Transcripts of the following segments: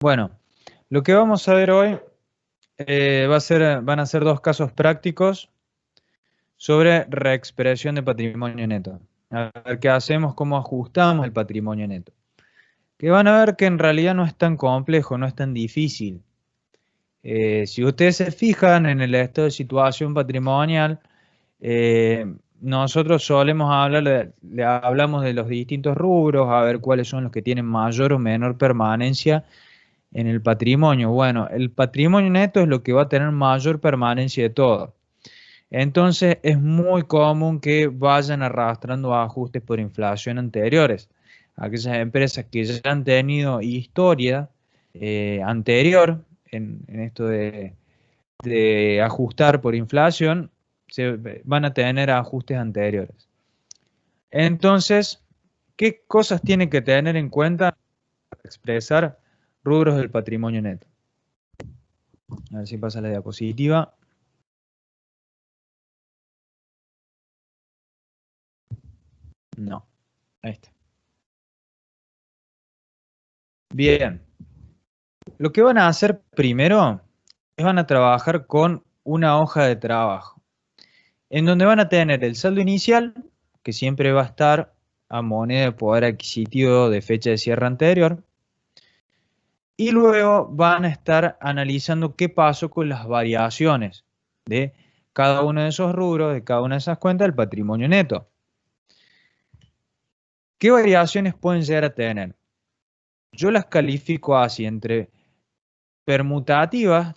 Bueno, lo que vamos a ver hoy van a ser dos casos prácticos sobre reexpresión de patrimonio neto. A ver qué hacemos, cómo ajustamos el patrimonio neto. Que van a ver que en realidad no es tan complejo, no es tan difícil. Si ustedes se fijan en el estado de situación patrimonial, nosotros solemos hablar, le hablamos de los distintos rubros, a ver cuáles son los que tienen mayor o menor permanencia en el patrimonio. Bueno, el patrimonio neto es lo que va a tener mayor permanencia de todo. Entonces es muy común que vayan arrastrando ajustes por inflación anteriores. Aquellas empresas que ya han tenido historia anterior en esto de ajustar por inflación, van a tener ajustes anteriores. Entonces, ¿qué cosas tienen que tener en cuenta para expresar rubros del patrimonio neto? A ver si pasa la diapositiva. No, ahí está. Bien, lo que van a hacer primero es van a trabajar con una hoja de trabajo, en donde van a tener el saldo inicial, que siempre va a estar a moneda de poder adquisitivo de fecha de cierre anterior, y luego van a estar analizando qué pasó con las variaciones de cada uno de esos rubros, de cada una de esas cuentas del patrimonio neto. ¿Qué variaciones pueden llegar a tener? Yo las califico así, entre permutativas,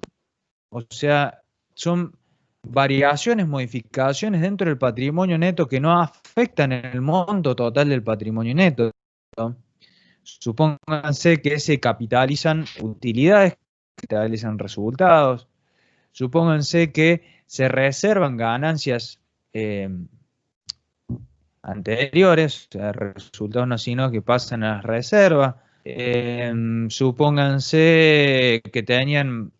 o sea, son variaciones, modificaciones dentro del patrimonio neto que no afectan el monto total del patrimonio neto. Supónganse que se capitalizan utilidades, capitalizan resultados. Supónganse que se reservan ganancias anteriores, o sea, resultados no sino que pasan a las reservas. Supónganse que tenían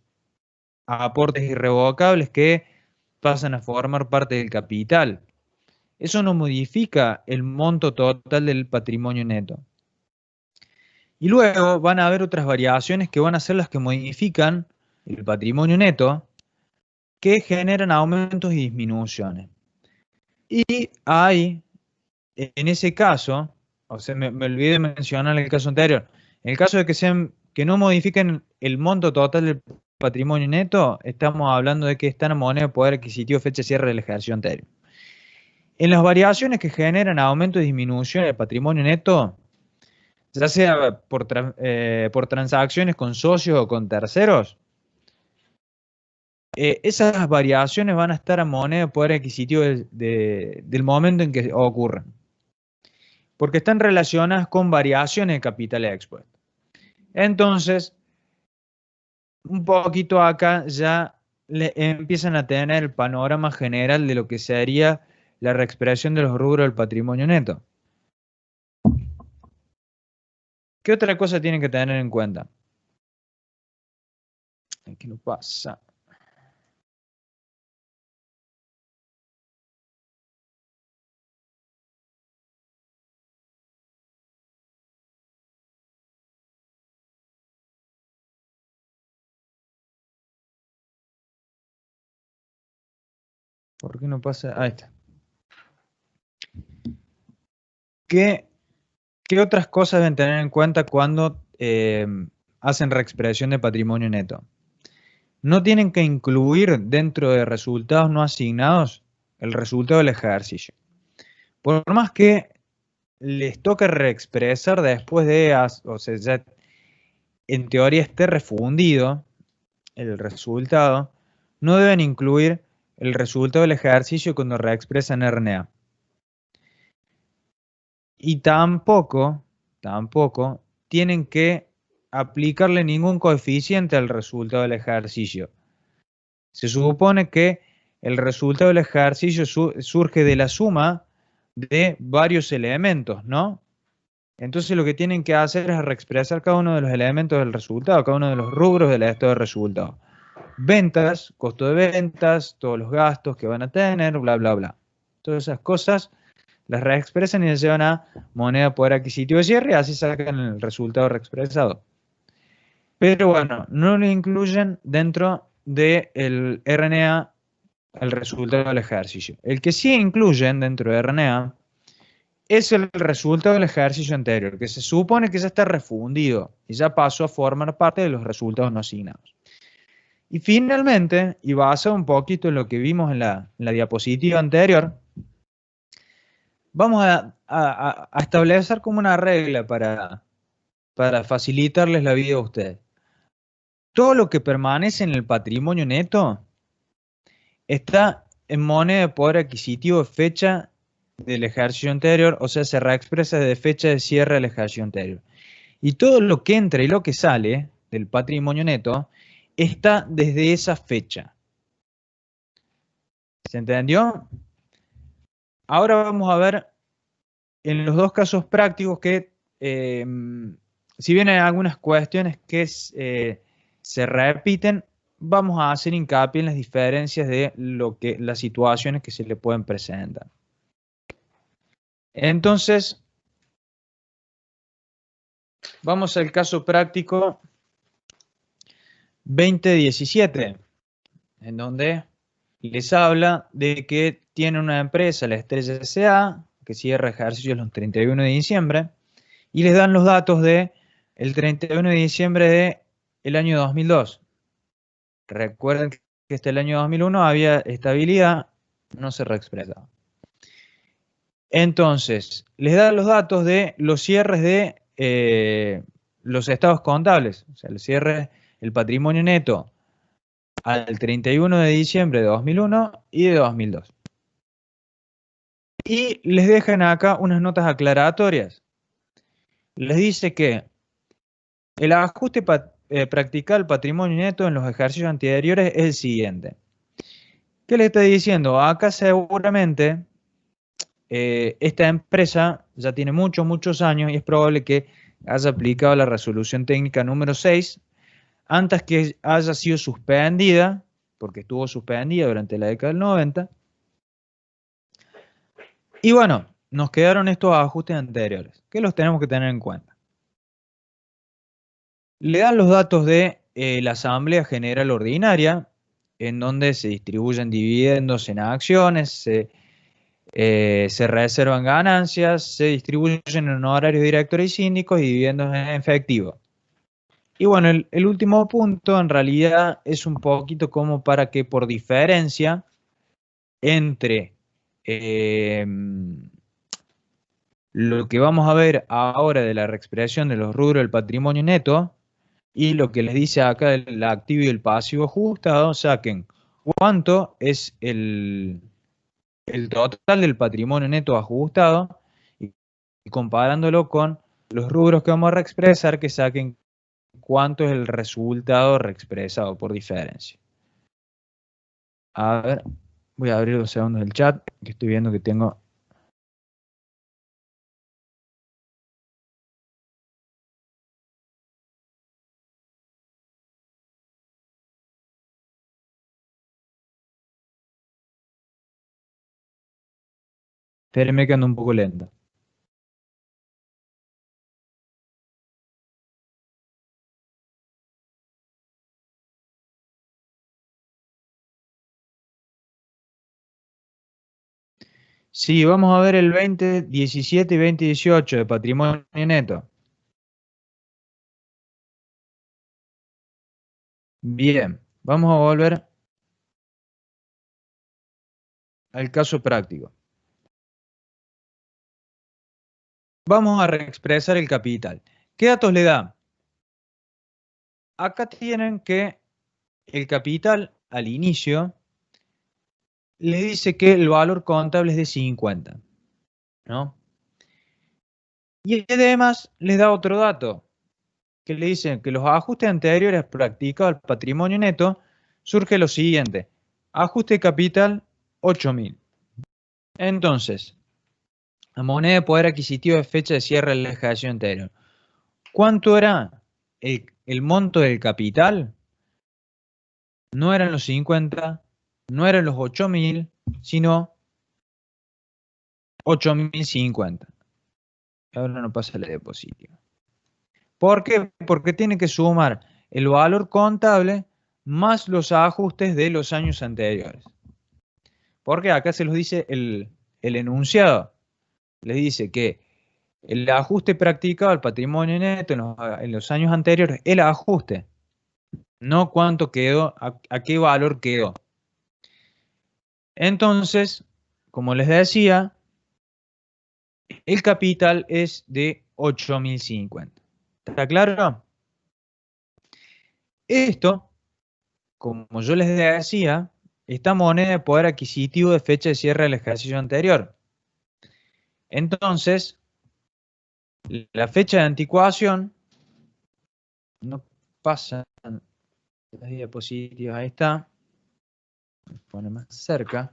aportes irrevocables que pasan a formar parte del capital. Eso no modifica el monto total del patrimonio neto. Y luego van a haber otras variaciones que van a ser las que modifican el patrimonio neto, que generan aumentos y disminuciones. Y hay, en ese caso, o sea, me olvidé de mencionar el caso anterior, en el caso de que no modifiquen el monto total del patrimonio neto, estamos hablando de que están a moneda de poder adquisitivo fecha de cierre del ejercicio anterior. En las variaciones que generan aumento y disminución del patrimonio neto, ya sea por transacciones con socios o con terceros, esas variaciones van a estar a moneda de poder adquisitivo del momento en que ocurren, porque están relacionadas con variaciones de capital expuesto. Entonces, un poquito acá ya empiezan a tener el panorama general de lo que sería la reexpresión de los rubros del patrimonio neto. ¿Qué otra cosa tienen que tener en cuenta? Aquí no pasa. ¿Por qué no pasa? Ahí está. ¿Qué otras cosas deben tener en cuenta cuando hacen reexpresión de patrimonio neto? No tienen que incluir dentro de resultados no asignados el resultado del ejercicio. Por más que les toque reexpresar después de, o sea, ya en teoría esté refundido el resultado, no deben incluir el resultado del ejercicio cuando reexpresan RNA. Y tampoco tienen que aplicarle ningún coeficiente al resultado del ejercicio. Se supone que el resultado del ejercicio surge de la suma de varios elementos, ¿no? Entonces lo que tienen que hacer es reexpresar cada uno de los elementos del resultado, cada uno de los rubros del estado de resultado. Ventas, costo de ventas, todos los gastos que van a tener, bla, bla, bla. Todas esas cosas las reexpresan y las llevan a moneda de poder adquisitivo de cierre y así sacan el resultado reexpresado. Pero bueno, no lo incluyen dentro del RNA, el resultado del ejercicio. El que sí incluyen dentro de RNA es el resultado del ejercicio anterior, que se supone que ya está refundido y ya pasó a formar parte de los resultados no asignados. Y finalmente, y basado un poquito en lo que vimos en la diapositiva anterior, vamos a establecer como una regla para facilitarles la vida a ustedes. Todo lo que permanece en el patrimonio neto está en moneda de poder adquisitivo de fecha del ejercicio anterior, o sea, se reexpresa de fecha de cierre del ejercicio anterior. Y todo lo que entra y lo que sale del patrimonio neto está desde esa fecha. ¿Se entendió? Ahora vamos a ver en los dos casos prácticos que, si bien hay algunas cuestiones que se repiten, vamos a hacer hincapié en las diferencias de las situaciones que se le pueden presentar. Entonces, vamos al caso práctico 2017, en donde les habla de que tiene una empresa, la Estrella S.A., que cierra ejercicios el 31 de diciembre, y les dan los datos de el 31 de diciembre del año 2002. Recuerden que hasta el año 2001 había estabilidad, no se reexpresaba. Entonces, les da los datos de los cierres de los estados contables, o sea, el cierre, el patrimonio neto al 31 de diciembre de 2001 y de 2002. Y les dejan acá unas notas aclaratorias. Les dice que el ajuste practicado al patrimonio neto en los ejercicios anteriores es el siguiente. ¿Qué le está diciendo? Acá seguramente esta empresa ya tiene muchos años y es probable que haya aplicado la resolución técnica número 6 antes que haya sido suspendida, porque estuvo suspendida durante la década del 90. Y bueno, nos quedaron estos ajustes anteriores, que los tenemos que tener en cuenta. Le dan los datos de la Asamblea General Ordinaria, en donde se distribuyen dividendos en acciones, se reservan ganancias, se distribuyen en honorarios directores y síndicos y dividendos en efectivo. Y bueno, el último punto en realidad es un poquito como para que por diferencia entre lo que vamos a ver ahora de la reexpresión de los rubros del patrimonio neto y lo que les dice acá el activo y el pasivo ajustado, saquen cuánto es el total del patrimonio neto ajustado y comparándolo con los rubros que vamos a reexpresar, que saquen cuánto es el resultado reexpresado por diferencia. A ver, voy a abrir 2 segundos el chat, que estoy viendo que tengo... Espérenme que ando un poco lento. Sí, vamos a ver el 2017 y 2018 de patrimonio neto. Bien, vamos a volver al caso práctico. Vamos a reexpresar el capital. ¿Qué datos le da? Acá tienen que el capital al inicio les dice que el valor contable es de 50, ¿no? Y además les da otro dato, que le dicen que los ajustes anteriores practicados al patrimonio neto surge lo siguiente. Ajuste de capital 8.000. Entonces, la moneda de poder adquisitivo de fecha de cierre del ejercicio anterior. ¿Cuánto era el monto del capital? No eran los 50, no eran los 8.000, sino 8.050. Ahora no pasa la diapositiva. ¿Por qué? Porque tiene que sumar el valor contable más los ajustes de los años anteriores. Porque acá se los dice el enunciado. Les dice que el ajuste practicado al patrimonio neto en los años anteriores, el ajuste, no cuánto quedó, a qué valor quedó. Entonces, como les decía, el capital es de 8.050. ¿Está claro? Esto, como yo les decía, esta moneda de poder adquisitivo de fecha de cierre del ejercicio anterior. Entonces, la fecha de anticuación, no pasan las diapositivas, ahí está, me pone más cerca.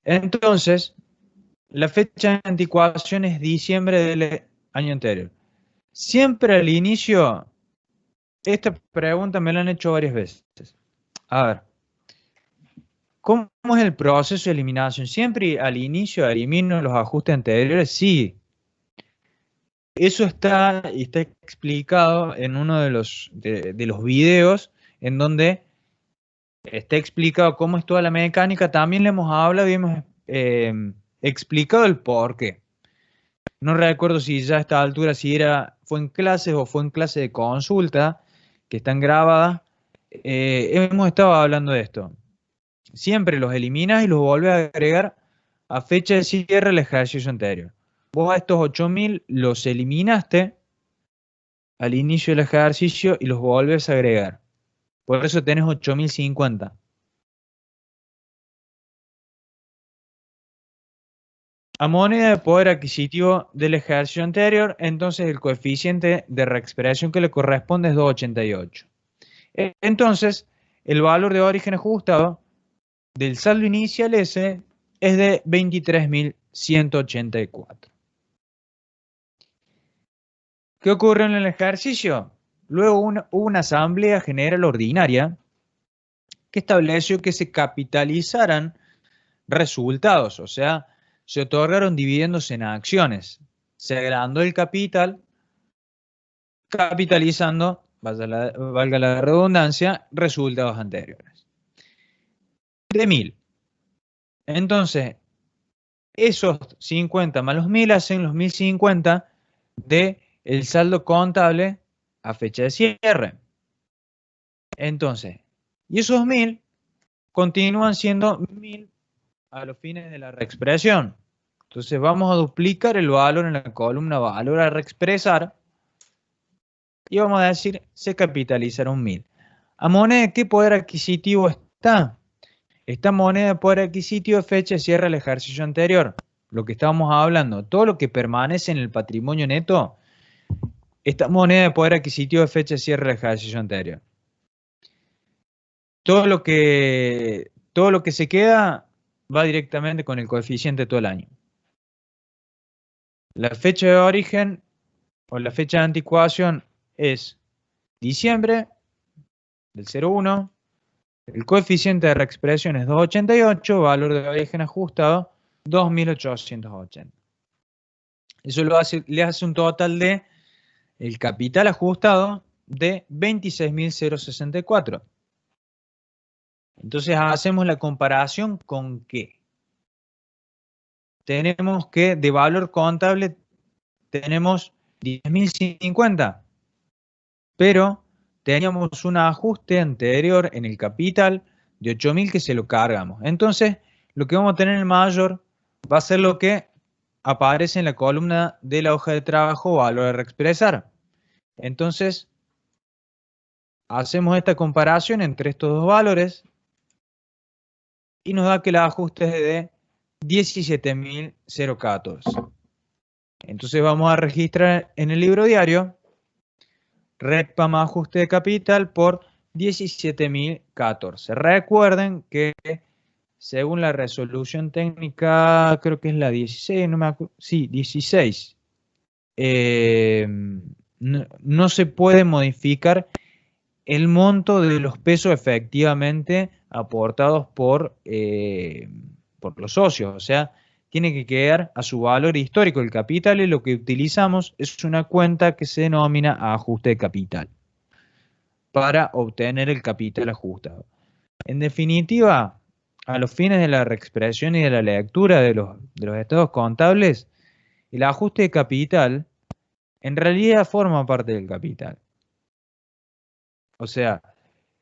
Entonces, la fecha de anticuación es diciembre del año anterior. Siempre al inicio, esta pregunta me la han hecho varias veces. A ver, ¿cómo es el proceso de eliminación? ¿Siempre al inicio elimino los ajustes anteriores? Sí. Eso está explicado en uno de los videos en donde está explicado cómo es toda la mecánica. También le hemos hablado y hemos explicado el por qué. No recuerdo si ya a esta altura fue en clases o fue en clase de consulta, que están grabadas. Hemos estado hablando de esto. Siempre los eliminas y los vuelves a agregar a fecha de cierre del ejercicio anterior. Vos a estos 8.000 los eliminaste al inicio del ejercicio y los vuelves a agregar. Por eso tenés 8.050. A moneda de poder adquisitivo del ejercicio anterior, entonces el coeficiente de reexpresión que le corresponde es 2,88. Entonces, el valor de origen ajustado del saldo inicial S es de 23.184. ¿Qué ocurrió en el ejercicio? Luego hubo una asamblea general ordinaria que estableció que se capitalizaran resultados, o sea, se otorgaron dividendos en acciones. Se agrandó el capital, capitalizando, valga la redundancia, resultados anteriores. De 1.000. Entonces, esos 50 más los 1.000 hacen los 1.050 de el saldo contable a fecha de cierre. Entonces, y esos 1.000 continúan siendo 1.000 a los fines de la reexpresión. Entonces vamos a duplicar el valor en la columna valor a reexpresar y vamos a decir se capitalizaron 1.000. ¿A moneda de qué poder adquisitivo está? Esta moneda de poder adquisitivo de fecha de cierre del ejercicio anterior. Lo que estábamos hablando, todo lo que permanece en el patrimonio neto, esta moneda de poder adquisitivo de fecha de cierre del ejercicio anterior. Todo lo que se queda va directamente con el coeficiente todo el año. La fecha de origen o la fecha de anticuación es diciembre del 0,1. El coeficiente de reexpresión es 2,88, valor de origen ajustado 2.880. Eso le hace un total de el capital ajustado de 26.064. Entonces hacemos la comparación con ¿qué? Tenemos que de valor contable tenemos 10.050, pero teníamos un ajuste anterior en el capital de 8.000 que se lo cargamos. Entonces, lo que vamos a tener en el mayor va a ser lo que aparece en la columna de la hoja de trabajo valor a reexpresar. Entonces, hacemos esta comparación entre estos dos valores y nos da que el ajuste es de 17.014. Entonces vamos a registrar en el libro diario REPAM ajuste de capital por 17.014. Recuerden que según la resolución técnica, creo que es la 16, no me acuerdo, sí, 16, no se puede modificar el monto de los pesos efectivamente aportados por los socios. O sea, tiene que quedar a su valor histórico el capital, y lo que utilizamos es una cuenta que se denomina ajuste de capital para obtener el capital ajustado. En definitiva, a los fines de la reexpresión y de la lectura de los estados contables, el ajuste de capital en realidad forma parte del capital. O sea,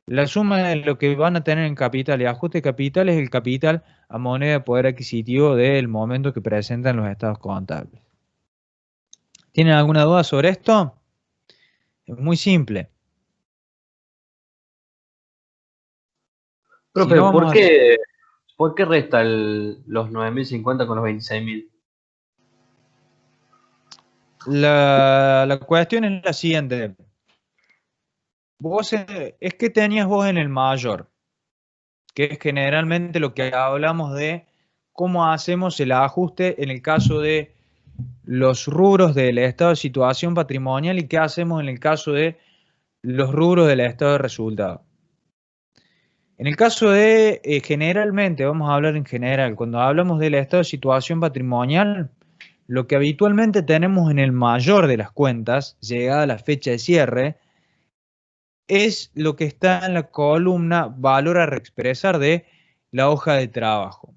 la suma de lo que van a tener en capital y ajuste de capital es el capital a moneda de poder adquisitivo del momento que presentan los estados contables. ¿Tienen alguna duda sobre esto? Es muy simple. Si Profe, no, vamos a... por qué resta los 9.050 con los 26.000? La cuestión es la siguiente. Es que tenías vos en el mayor, que es generalmente lo que hablamos de cómo hacemos el ajuste en el caso de los rubros del estado de situación patrimonial y qué hacemos en el caso de los rubros del estado de resultado. En el caso de, generalmente, vamos a hablar en general, cuando hablamos del estado de situación patrimonial, lo que habitualmente tenemos en el mayor de las cuentas, llegada la fecha de cierre, es lo que está en la columna valor a reexpresar de la hoja de trabajo.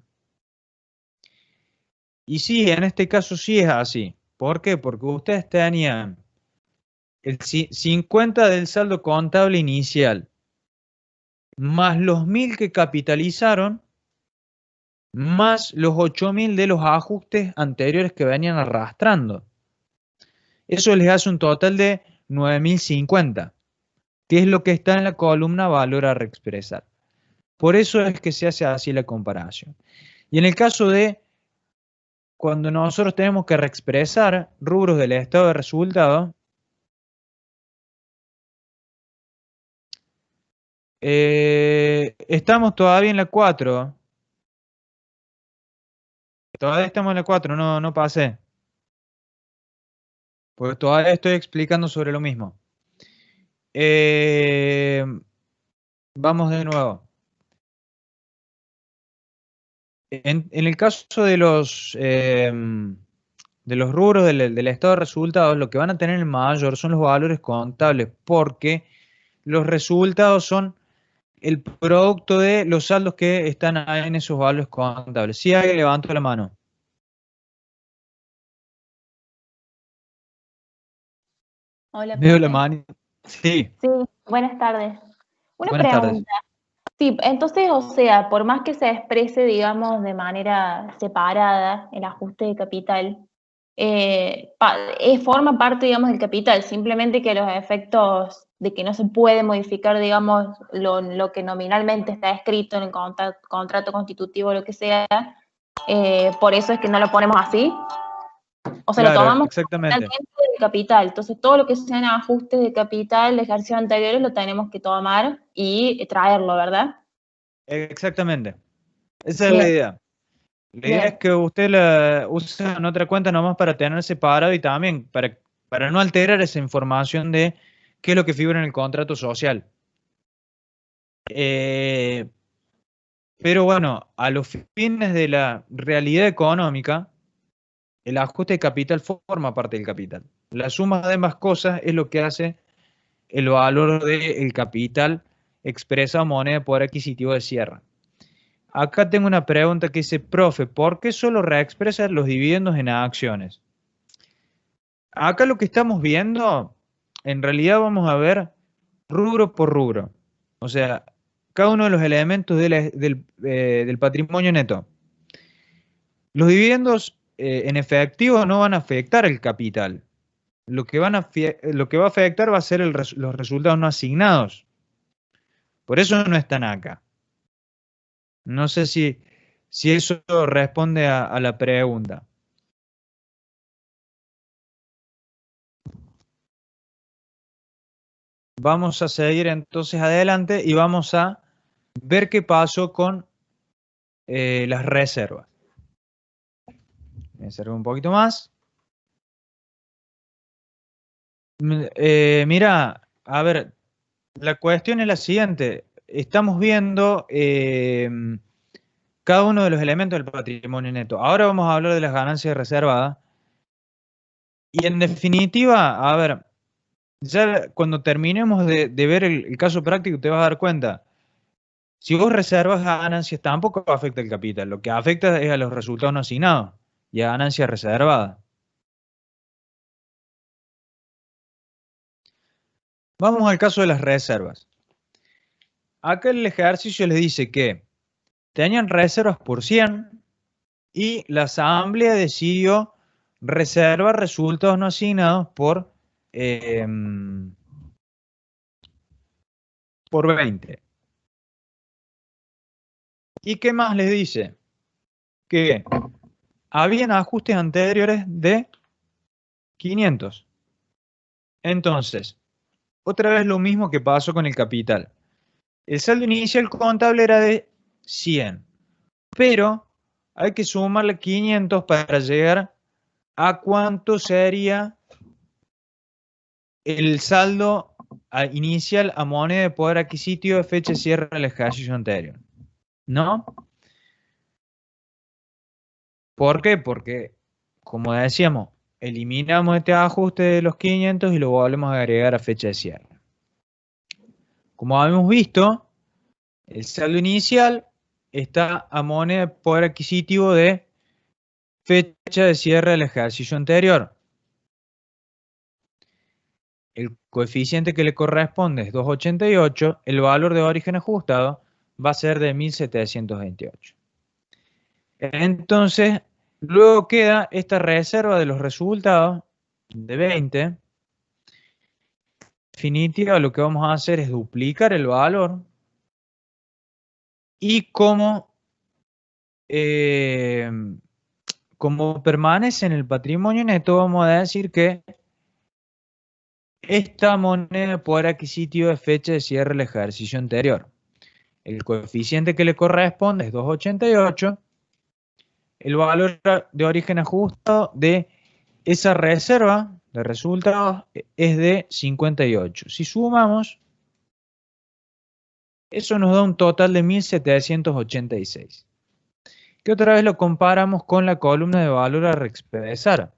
Y sí, en este caso sí es así. ¿Por qué? Porque ustedes tenían el 50 del saldo contable inicial, más los 1.000 que capitalizaron, más los 8.000 de los ajustes anteriores que venían arrastrando. Eso les hace un total de 9.050, que es lo que está en la columna valor a reexpresar. Por eso es que se hace así la comparación. Y en el caso de cuando nosotros tenemos que reexpresar rubros del estado de resultado, estamos todavía en la 4. Todavía estamos en la 4, no pasé. Porque todavía estoy explicando sobre lo mismo. Eh, Vamos de nuevo. En el caso de los rubros del estado de resultados, lo que van a tener el mayor son los valores contables, porque los resultados son el producto de los saldos que están ahí en esos valores contables. Si alguien levantó la mano. Hola, Veo la profe. mano. Sí, Sí, buenas tardes. Una buenas tardes. pregunta. Sí, entonces, o sea, por más que se exprese, digamos, de manera separada el ajuste de capital, forma parte, digamos, del capital, simplemente que los efectos de que no se puede modificar, digamos, lo que nominalmente está escrito en el contrato constitutivo o lo que sea, por eso es que no lo ponemos así. O sea, lo Claro, tomamos exactamente. totalmente del capital. Entonces, todo lo que sean ajustes de capital de ejercicios anteriores lo tenemos que tomar y traerlo, ¿verdad? Exactamente. Esa es la Bien, idea. La idea es bien, que usted la use en otra cuenta nomás para tener separado y también para no alterar esa información de qué es lo que figura en el contrato social. Eh, pero bueno, a los fines de la realidad económica, el ajuste de capital forma parte del capital. La suma de ambas cosas es lo que hace el valor del capital expresado en moneda de poder adquisitivo de cierre. Acá tengo una pregunta que dice, profe, ¿por qué solo reexpresa los dividendos en acciones? Acá lo que estamos viendo, en realidad vamos a ver rubro por rubro. O sea, cada uno de los elementos del patrimonio neto. Los dividendos en efectivo no van a afectar el capital. Lo que va a afectar va a ser los resultados no asignados. Por eso no están acá. No sé si eso responde a la pregunta. Vamos a seguir entonces adelante y vamos a ver qué pasó con las reservas. Me acerco un poquito más. Mira, a ver, la cuestión es la siguiente. Estamos viendo cada uno de los elementos del patrimonio neto. Ahora vamos a hablar de las ganancias reservadas. Y en definitiva, a ver, ya cuando terminemos de ver el caso práctico te vas a dar cuenta. Si vos reservas ganancias, tampoco afecta el capital. Lo que afecta es a los resultados no asignados y a ganancias reservadas. Vamos al caso de las reservas. Acá el ejercicio les dice que tenían reservas por 100 y la asamblea decidió reservar resultados no asignados por 20. ¿Y qué más les dice? Que habían ajustes anteriores de 500. Entonces, otra vez lo mismo que pasó con el capital. El saldo inicial contable era de 100, pero hay que sumarle 500 para llegar a cuánto sería el saldo inicial a moneda de poder adquisitivo de fecha de cierre del ejercicio anterior. ¿No? ¿Por qué? Porque, como decíamos, eliminamos este ajuste de los 500 y lo volvemos a agregar a fecha de cierre. Como habíamos visto, el saldo inicial está a moneda de poder adquisitivo de fecha de cierre del ejercicio anterior. El coeficiente que le corresponde es 2,88. El valor de origen ajustado va a ser de 1728. Entonces, luego queda esta reserva de los resultados de 20. En definitiva, lo que vamos a hacer es duplicar el valor y como permanece en el patrimonio neto, vamos a decir que esta moneda de poder adquisitivo de fecha de cierre del ejercicio anterior. El coeficiente que le corresponde es 2,88. El valor de origen ajustado de esa reserva de resultados es de 58. Si sumamos, eso nos da un total de 1786. Que otra vez lo comparamos con la columna de valor a reexpresar.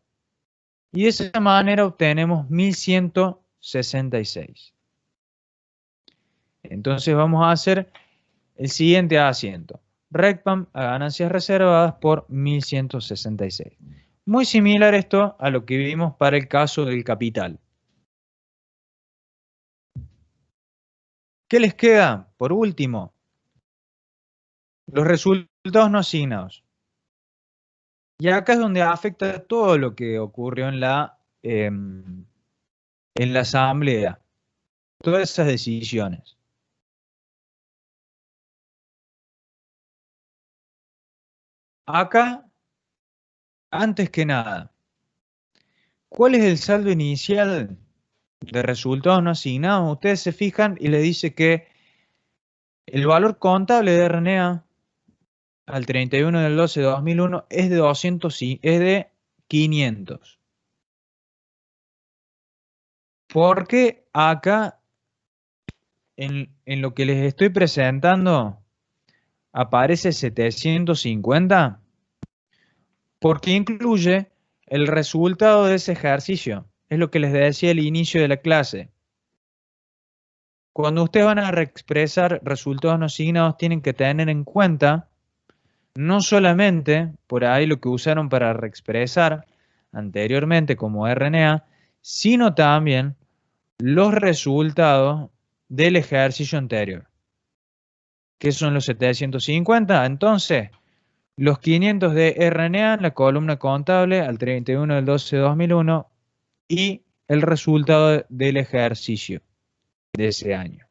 Y de esa manera obtenemos 1166. Entonces vamos a hacer el siguiente asiento. RECPAM a ganancias reservadas por 1166. Muy similar esto a lo que vimos para el caso del capital. ¿Qué les queda? Por último, los resultados no asignados. Y acá es donde afecta todo lo que ocurrió en la asamblea. Todas esas decisiones. Acá, antes que nada, ¿cuál es el saldo inicial de resultados no asignados? Ustedes se fijan y le dice que el valor contable de RNA al 31 del 12 de 2001 es de 500. Porque acá, en lo que les estoy presentando, aparece 750, porque incluye el resultado de ese ejercicio. Es lo que les decía al inicio de la clase. Cuando ustedes van a reexpresar resultados no asignados, tienen que tener en cuenta no solamente por ahí lo que usaron para reexpresar anteriormente como RNA, sino también los resultados del ejercicio anterior, que son los 750. Entonces, los 500 de RNA en la columna contable al 31 del 12 de 2001 y el resultado del ejercicio de ese año.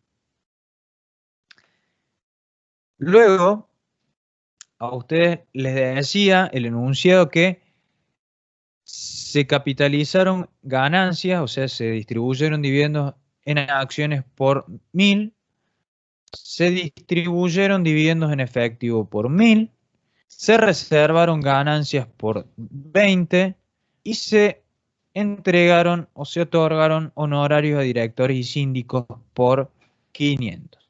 Luego, a ustedes les decía el enunciado que se capitalizaron ganancias, o sea, se distribuyeron dividendos en acciones por 1000, se distribuyeron dividendos en efectivo por 1000, se reservaron ganancias por 20 y se entregaron o se otorgaron honorarios a directores y síndicos por 500.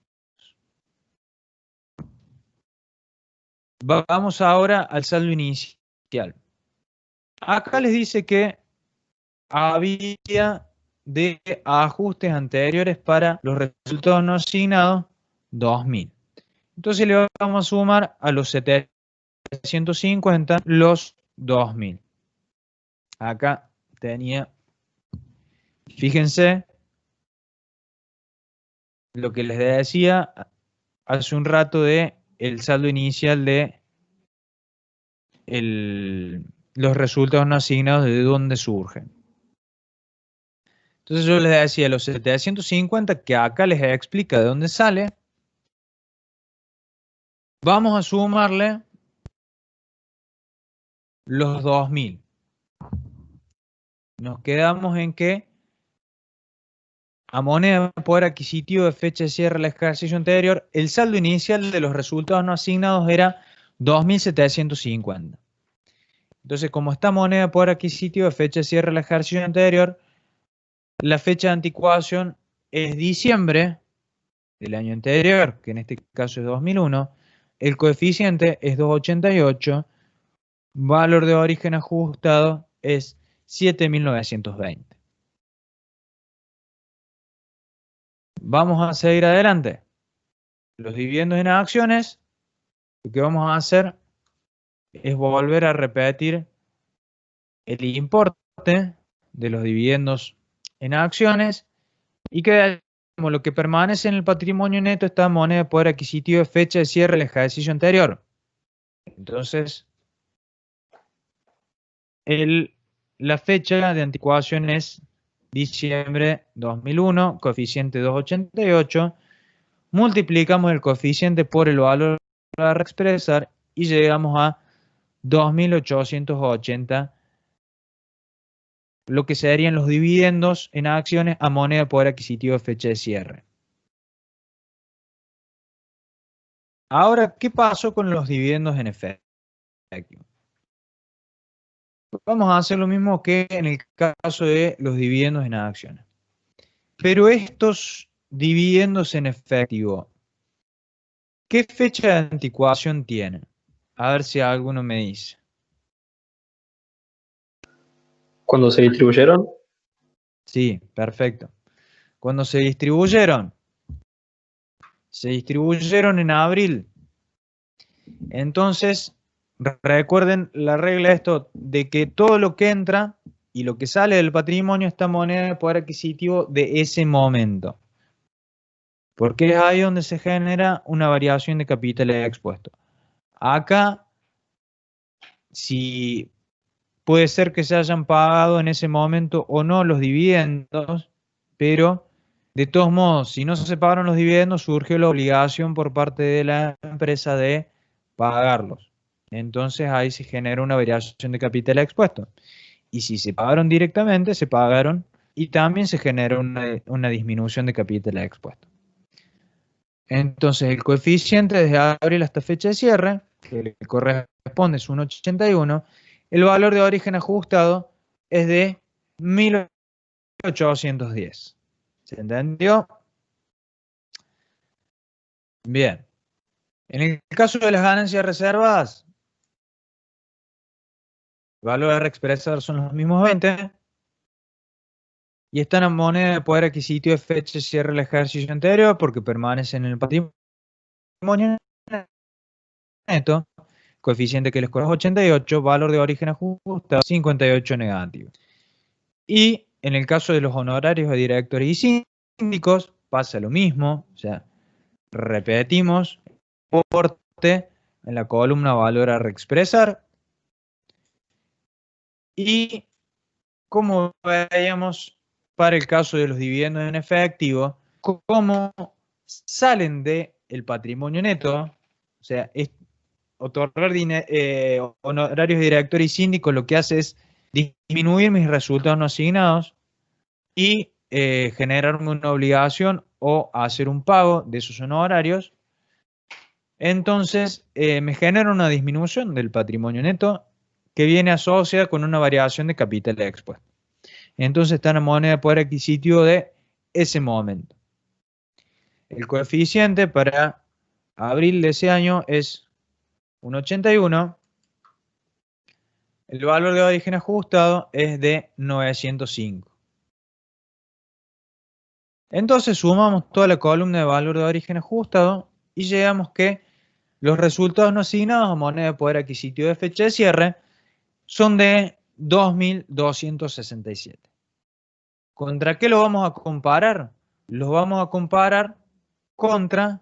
Vamos ahora al saldo inicial. Acá les dice que había de ajustes anteriores para los resultados no asignados 2.000. Entonces le vamos a sumar a los 750 los 2.000. Acá tenía, fíjense, lo que les decía hace un rato de el saldo inicial de los resultados no asignados, de dónde surgen. Entonces yo les decía los 750, que acá les explica de dónde sale. Vamos a sumarle los 2.000. Nos quedamos en que a moneda de poder adquisitivo de fecha de cierre del ejercicio anterior, el saldo inicial de los resultados no asignados era 2.750. Entonces, como está moneda de poder adquisitivo de fecha de cierre del ejercicio anterior, la fecha de anticuación es diciembre del año anterior, que en este caso es 2001. El coeficiente es 288. Valor de origen ajustado es 7.920. Vamos a seguir adelante. Los dividendos en acciones, lo que vamos a hacer es volver a repetir el importe de los dividendos en acciones y que como lo que permanece en el patrimonio neto está moneda de poder adquisitivo de fecha de cierre del ejercicio anterior. Entonces, la fecha de anticuación es diciembre 2001, coeficiente 288. Multiplicamos el coeficiente por el valor a reexpresar y llegamos a 2.880, lo que serían los dividendos en acciones a moneda de poder adquisitivo de fecha de cierre. Ahora, ¿qué pasó con los dividendos en efectivo? Vamos a hacer lo mismo que en el caso de los dividendos en acciones. Pero estos dividendos en efectivo, ¿qué fecha de anticuación tienen? A ver si alguno me dice. ¿Cuándo se distribuyeron? Sí, perfecto. Cuando se distribuyeron en abril. Entonces, recuerden la regla esto de que todo lo que entra y lo que sale del patrimonio está moneda de poder adquisitivo de ese momento. Porque es ahí donde se genera una variación de capital expuesto. Acá, si puede ser que se hayan pagado en ese momento o no los dividendos, pero de todos modos, si no se pagaron los dividendos, surge la obligación por parte de la empresa de pagarlos. Entonces ahí se genera una variación de capital expuesto. Y si se pagaron directamente, se pagaron y también se genera una disminución de capital expuesto. Entonces el coeficiente desde abril hasta fecha de cierre, que le corresponde es 1,81, el valor de origen ajustado es de 1.810. ¿Se entendió? Bien. En el caso de las ganancias reservadas, el valor a reexpresar son los mismos 20 y están en moneda de poder adquisitivo de fecha de cierre del ejercicio anterior porque permanecen en el patrimonio neto, coeficiente que les corresponde 88, valor de origen ajustado 58 negativo. Y en el caso de los honorarios de directores y síndicos pasa lo mismo, o sea, repetimos aporte en la columna valor a reexpresar y como veíamos para el caso de los dividendos en efectivo, cómo salen del patrimonio neto, o sea, otorgar honorarios de director y síndico lo que hace es disminuir mis resultados no asignados y generarme una obligación o hacer un pago de esos honorarios. Entonces me genera una disminución del patrimonio neto que viene asociada con una variación de capital expuesto. Entonces está en la moneda de poder adquisitivo de ese momento. El coeficiente para abril de ese año es 1,81. El valor de origen ajustado es de 905. Entonces sumamos toda la columna de valor de origen ajustado y llegamos que los resultados no asignados a moneda de poder adquisitivo de fecha de cierre son de 2.267. ¿Contra qué lo vamos a comparar? Los vamos a comparar contra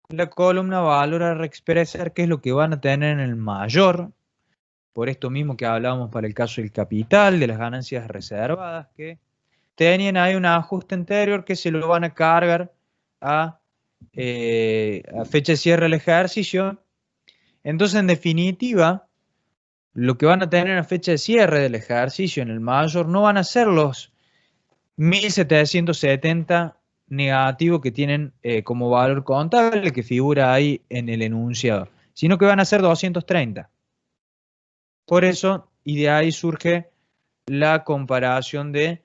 la columna valor a reexpresar, que es lo que van a tener en el mayor, por esto mismo que hablábamos para el caso del capital, de las ganancias reservadas, que tenían ahí un ajuste anterior que se lo van a cargar a fecha de cierre del ejercicio. Entonces, en definitiva, lo que van a tener a fecha de cierre del ejercicio en el mayor no van a ser los 1.770 negativos que tienen como valor contable que figura ahí en el enunciado, sino que van a ser 230. Por eso, y de ahí surge la comparación de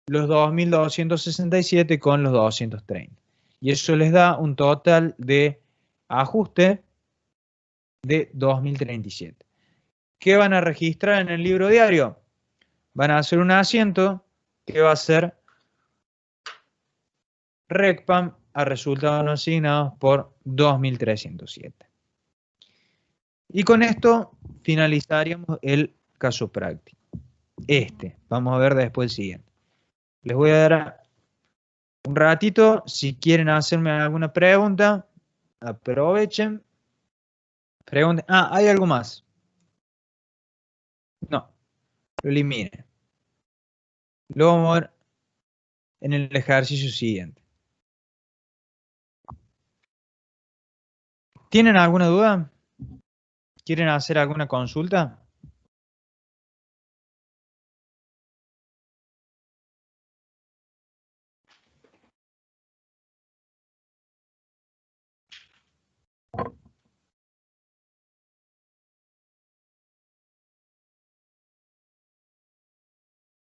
los 2.267 con los 230. Y eso les da un total de ajuste de 2.037. ¿Qué van a registrar en el libro diario? Van a hacer un asiento que va a ser RECPAM a resultados no asignados por 2.307. Y con esto finalizaríamos el caso práctico. Vamos a ver después el siguiente. Les voy a dar un ratito, si quieren hacerme alguna pregunta, aprovechen. Pregunten. Ah, ¿hay algo más? No, lo eliminen. Lo vamos a ver en el ejercicio siguiente. ¿Tienen alguna duda? ¿Quieren hacer alguna consulta?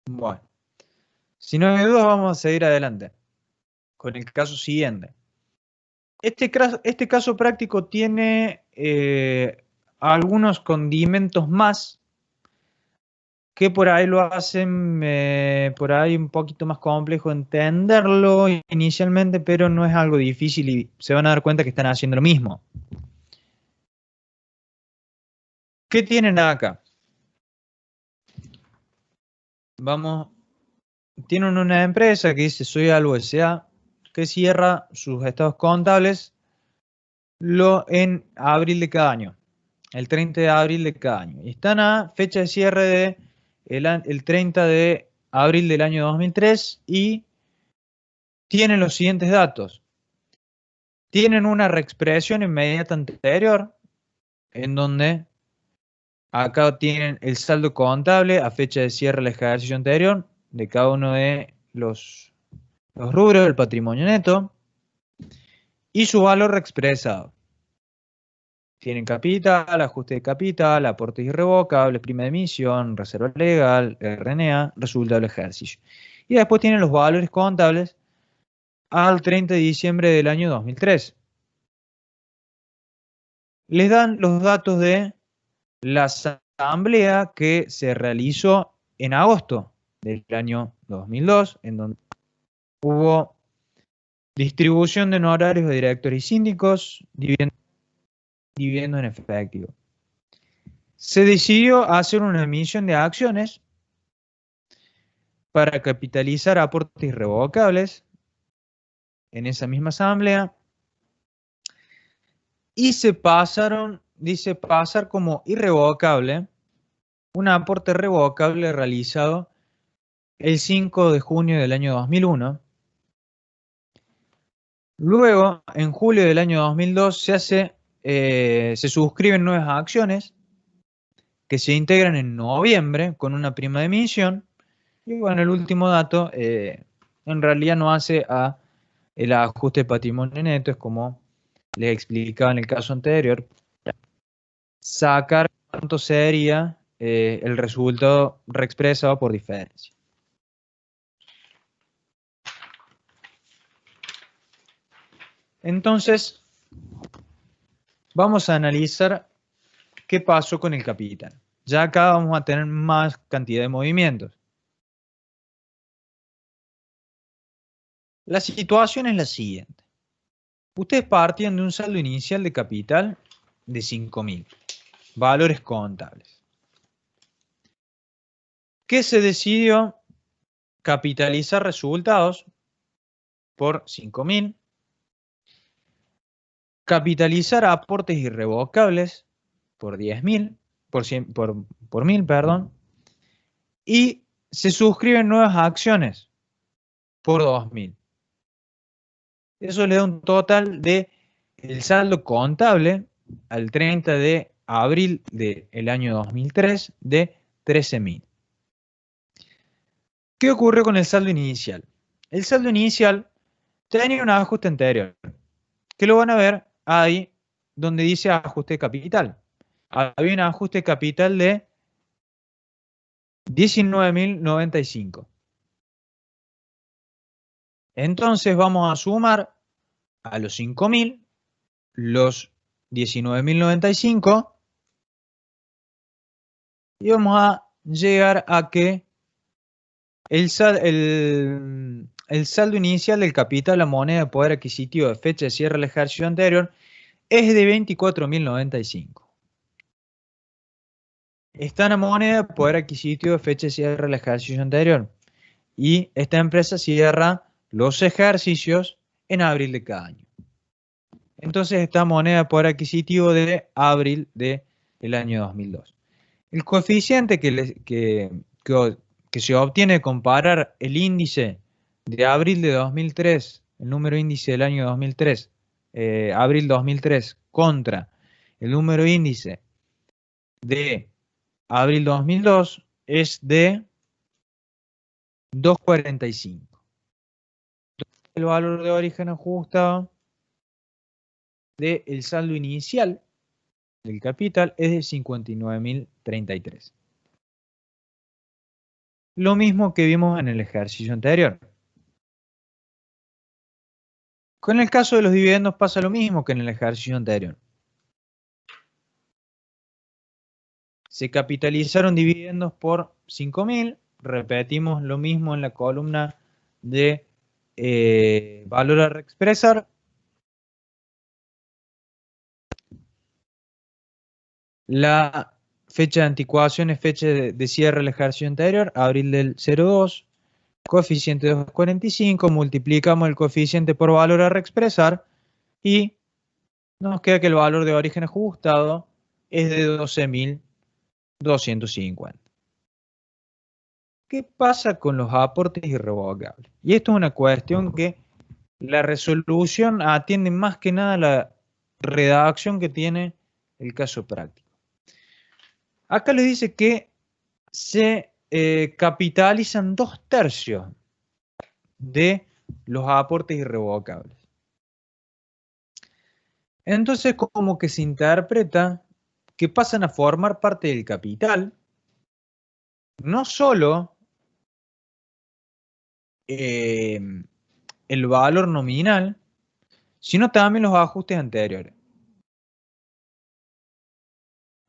Bueno, si no hay dudas, vamos a seguir adelante con el caso siguiente. Este caso práctico tiene algunos condimentos más que por ahí lo hacen por ahí un poquito más complejo entenderlo inicialmente, pero no es algo difícil y se van a dar cuenta que están haciendo lo mismo. ¿Qué tienen acá? Vamos, tienen una empresa que dice Soy Algo S.A. que cierra sus estados contables en abril de cada año, el 30 de abril de cada año. Y están a fecha de cierre de el 30 de abril del año 2003 y tienen los siguientes datos. Tienen una reexpresión inmediata anterior, en donde acá tienen el saldo contable a fecha de cierre del ejercicio anterior de cada uno de los rubros del patrimonio neto y su valor reexpresado. Tienen capital, ajuste de capital, aportes irrevocables, prima de emisión, reserva legal, RNA, resultado del ejercicio. Y después tienen los valores contables al 30 de diciembre del año 2003. Les dan los datos de la asamblea que se realizó en agosto del año 2002, en donde hubo distribución de honorarios de directores y síndicos, dividendos en efectivo. Se decidió hacer una emisión de acciones para capitalizar aportes irrevocables en esa misma asamblea y dice pasar como irrevocable un aporte revocable realizado el 5 de junio del año 2001. Luego, en julio del año 2002, se suscriben nuevas acciones que se integran en noviembre con una prima de emisión. Y bueno, el último dato en realidad no hace a el ajuste de patrimonio neto, es como les explicaba en el caso anterior, sacar cuánto sería el resultado reexpresado por diferencia. Entonces, vamos a analizar qué pasó con el capital. Ya acá vamos a tener más cantidad de movimientos. La situación es la siguiente. Ustedes partían de un saldo inicial de capital de 5.000, valores contables. ¿Qué se decidió? Capitalizar resultados por 5.000, capitalizar aportes irrevocables por 10.000, por 1.000, perdón, y se suscriben nuevas acciones por 2.000. Eso le da un total de el saldo contable al 30 de abril del año 2003 de 13.000. ¿Qué ocurrió con el saldo inicial? El saldo inicial tenía un ajuste anterior, que lo van a ver ahí donde dice ajuste de capital. Había un ajuste de capital de 19.095. Entonces vamos a sumar a los 5.000 los 19.095 y vamos a llegar a que el saldo inicial del capital, la moneda de poder adquisitivo de fecha de cierre del ejercicio anterior, es de 24.095. Esta es la moneda de poder adquisitivo de fecha de cierre del ejercicio anterior. Y esta empresa cierra los ejercicios en abril de cada año. Entonces, esta moneda de poder adquisitivo de abril del año 2002. El coeficiente que se obtiene de comparar el índice de abril de 2003, el número índice del año 2003, abril 2003, contra el número índice de abril 2002 es de 2.45. El valor de origen ajustado del saldo inicial del capital es de 59.033. Lo mismo que vimos en el ejercicio anterior. Con el caso de los dividendos pasa lo mismo que en el ejercicio anterior. Se capitalizaron dividendos por 5.000. Repetimos lo mismo en la columna de valor a reexpresar. La fecha de anticuación es fecha de cierre del ejercicio anterior, abril del 02, coeficiente 2.45, multiplicamos el coeficiente por valor a reexpresar y nos queda que el valor de origen ajustado es de 12.250. ¿Qué pasa con los aportes irrevocables? Y esto es una cuestión que la resolución atiende más que nada a la redacción que tiene el caso práctico. Acá les dice que se capitalizan 2/3 de los aportes irrevocables. Entonces, como que se interpreta que pasan a formar parte del capital, no solo el valor nominal, sino también los ajustes anteriores.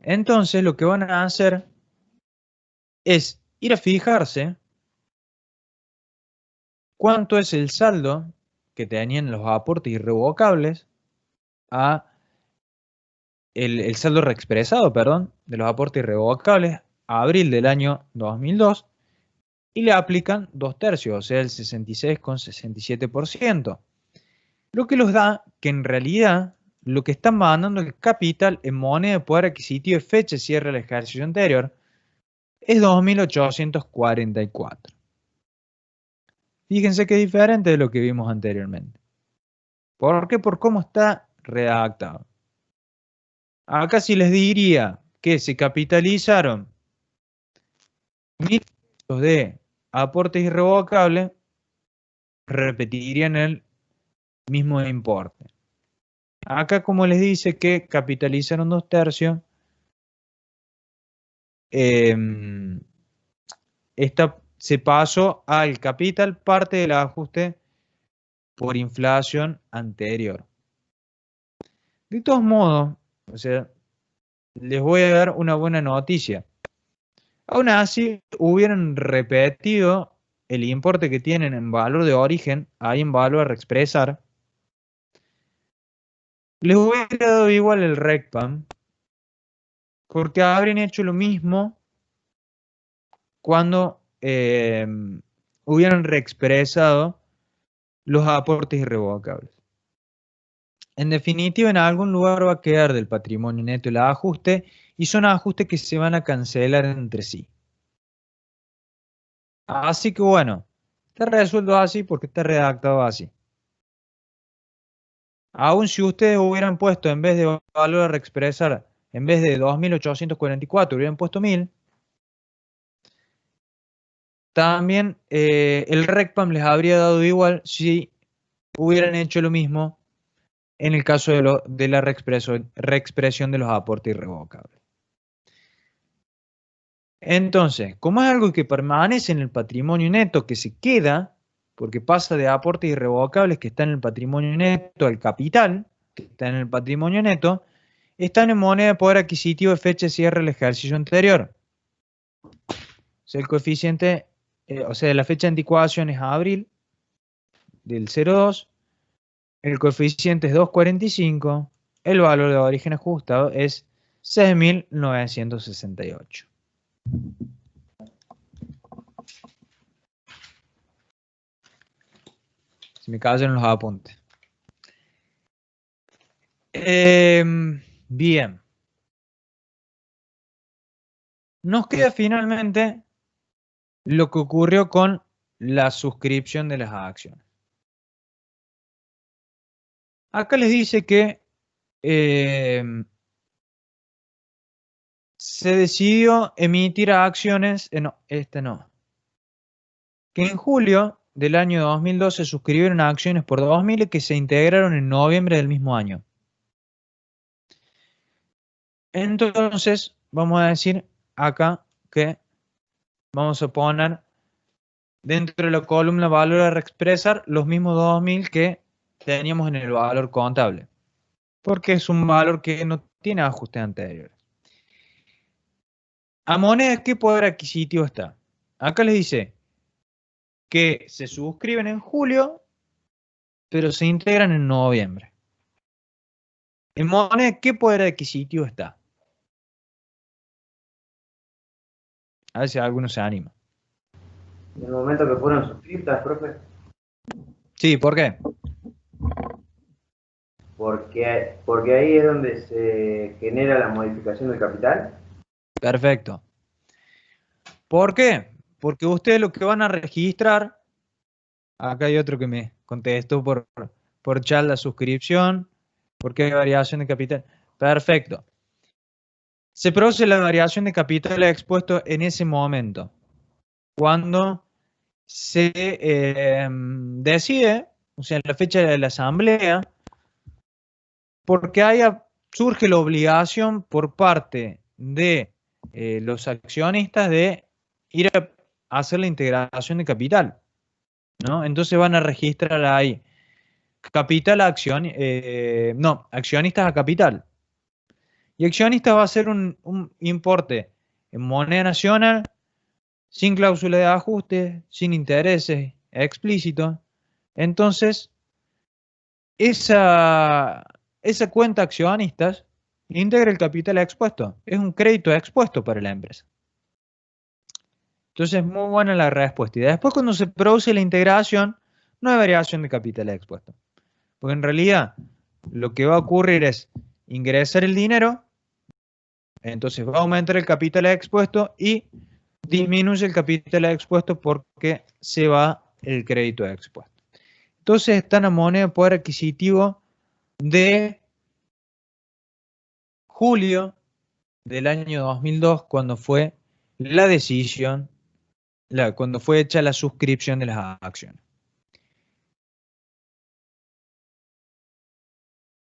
Entonces, lo que van a hacer es ir a fijarse cuánto es el saldo que tenían los aportes irrevocables a el saldo reexpresado, perdón, de los aportes irrevocables a abril del año 2002 y le aplican 2/3, o sea, el 66,67%. Lo que los da que en realidad lo que están mandando el capital en moneda de poder adquisitivo de fecha de cierre del ejercicio anterior es 2.844. Fíjense que es diferente de lo que vimos anteriormente. ¿Por qué? Por cómo está redactado. Acá sí les diría que se capitalizaron 1.000 pesos de aportes irrevocables, repetirían el mismo importe. Acá, como les dice que capitalizaron 2/3, se pasó al capital parte del ajuste por inflación anterior. De todos modos, O sea, les voy a dar una buena noticia. Aún así, hubieran repetido el importe que tienen en valor de origen, ahí en valor a reexpresar, les hubiera dado igual el RECPAM, porque habrían hecho lo mismo cuando hubieran reexpresado los aportes irrevocables. En definitiva, en algún lugar va a quedar del patrimonio neto el ajuste, y son ajustes que se van a cancelar entre sí. Así que bueno, está resuelto así porque está redactado así. Aún si ustedes hubieran puesto, en vez de valor a reexpresar, en vez de 2.844, hubieran puesto 1.000, también el RECPAM les habría dado igual si hubieran hecho lo mismo en el caso de la reexpresión de los aportes irrevocables. Entonces, como es algo que permanece en el patrimonio neto, que se queda, porque pasa de aportes irrevocables que están en el patrimonio neto al capital, que está en el patrimonio neto, están en moneda de poder adquisitivo de fecha de cierre del ejercicio anterior. O sea, el coeficiente, o sea, la fecha de anticuación es abril del 02, el coeficiente es 2,45, el valor de origen ajustado es 6.968. Se me caen los apuntes. Bien. Nos queda finalmente lo que ocurrió con la suscripción de las acciones. Acá les dice que se decidió emitir acciones, no, no. Que en julio del año 2012 se suscribieron acciones por 2.000 que se integraron en noviembre del mismo año. Entonces, vamos a decir acá que vamos a poner dentro de la columna valor a reexpresar los mismos 2.000 que teníamos en el valor contable, porque es un valor que no tiene ajustes anteriores. ¿A moneda qué poder adquisitivo está? Acá les dice que se suscriben en julio, pero se integran en noviembre. ¿En moneda qué poder adquisitivo está? A ver si alguno se anima. En el momento que fueron suscritas, profe. Sí, ¿por qué? Porque ahí es donde se genera la modificación del capital. Perfecto. ¿Por qué? Porque ustedes lo que van a registrar, acá hay otro que me contestó por chat la suscripción, porque hay variación de capital. Perfecto. Se produce la variación de capital expuesto en ese momento, cuando se decide, o sea, en la fecha de la asamblea, porque surge la obligación por parte de los accionistas de ir a hacer la integración de capital, ¿no? Entonces van a registrar ahí capital a accionistas a capital. Y accionistas va a ser un importe en moneda nacional, sin cláusula de ajuste, sin intereses explícitos. Entonces, esa cuenta accionistas integra el capital expuesto. Es un crédito expuesto para la empresa. Entonces, muy buena la respuesta. Y después, cuando se produce la integración, no hay variación de capital expuesto. Porque en realidad, lo que va a ocurrir es ingresar el dinero, entonces va a aumentar el capital expuesto y disminuye el capital expuesto porque se va el crédito expuesto. Entonces, están a moneda de poder adquisitivo de julio del año 2002, cuando fue la decisión, cuando fue hecha la suscripción de las acciones.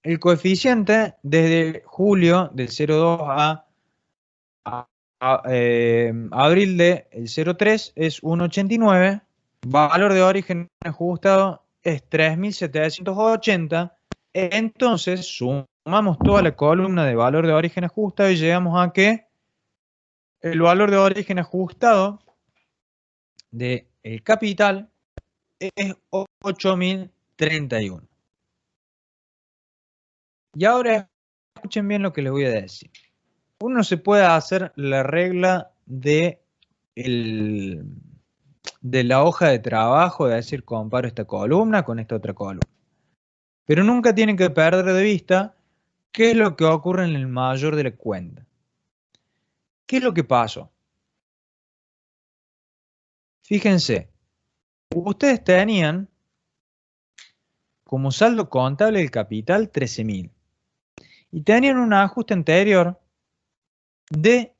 El coeficiente desde julio del 02 a abril del 03 es 1,89. Valor de origen ajustado es 3.780. Entonces, Tomamos toda la columna de valor de origen ajustado y llegamos a que el valor de origen ajustado del capital es 8.031. Y ahora escuchen bien lo que les voy a decir. Uno se puede hacer la regla de la hoja de trabajo, es decir, comparo esta columna con esta otra columna. Pero nunca tienen que perder de vista qué es lo que ocurre en el mayor de la cuenta. ¿Qué es lo que pasó? Fíjense, ustedes tenían como saldo contable el capital 13.000 y tenían un ajuste anterior de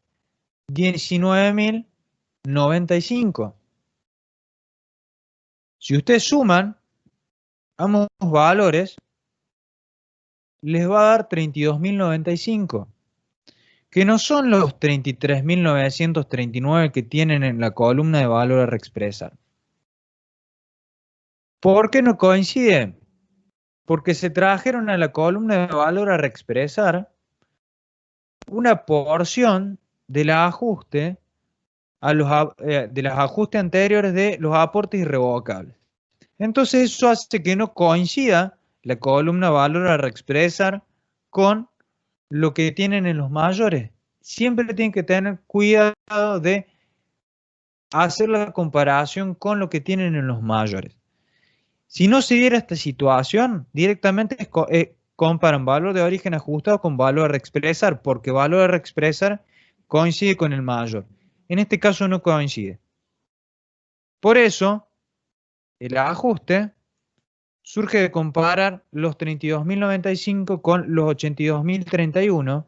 19.095. Si ustedes suman ambos valores, les va a dar 32.095, que no son los 33.939 que tienen en la columna de valor a reexpresar. ¿Por qué no coinciden? Porque se trajeron a la columna de valor a reexpresar una porción del ajuste de los ajustes anteriores de los aportes irrevocables. Entonces eso hace que no coincida la columna valor a reexpresar con lo que tienen en los mayores. Siempre tienen que tener cuidado de hacer la comparación con lo que tienen en los mayores. Si no se diera esta situación, directamente comparan valor de origen ajustado con valor a reexpresar, porque valor a reexpresar coincide con el mayor. En este caso no coincide. Por eso, el ajuste surge de comparar los 32.095 con los 82.031,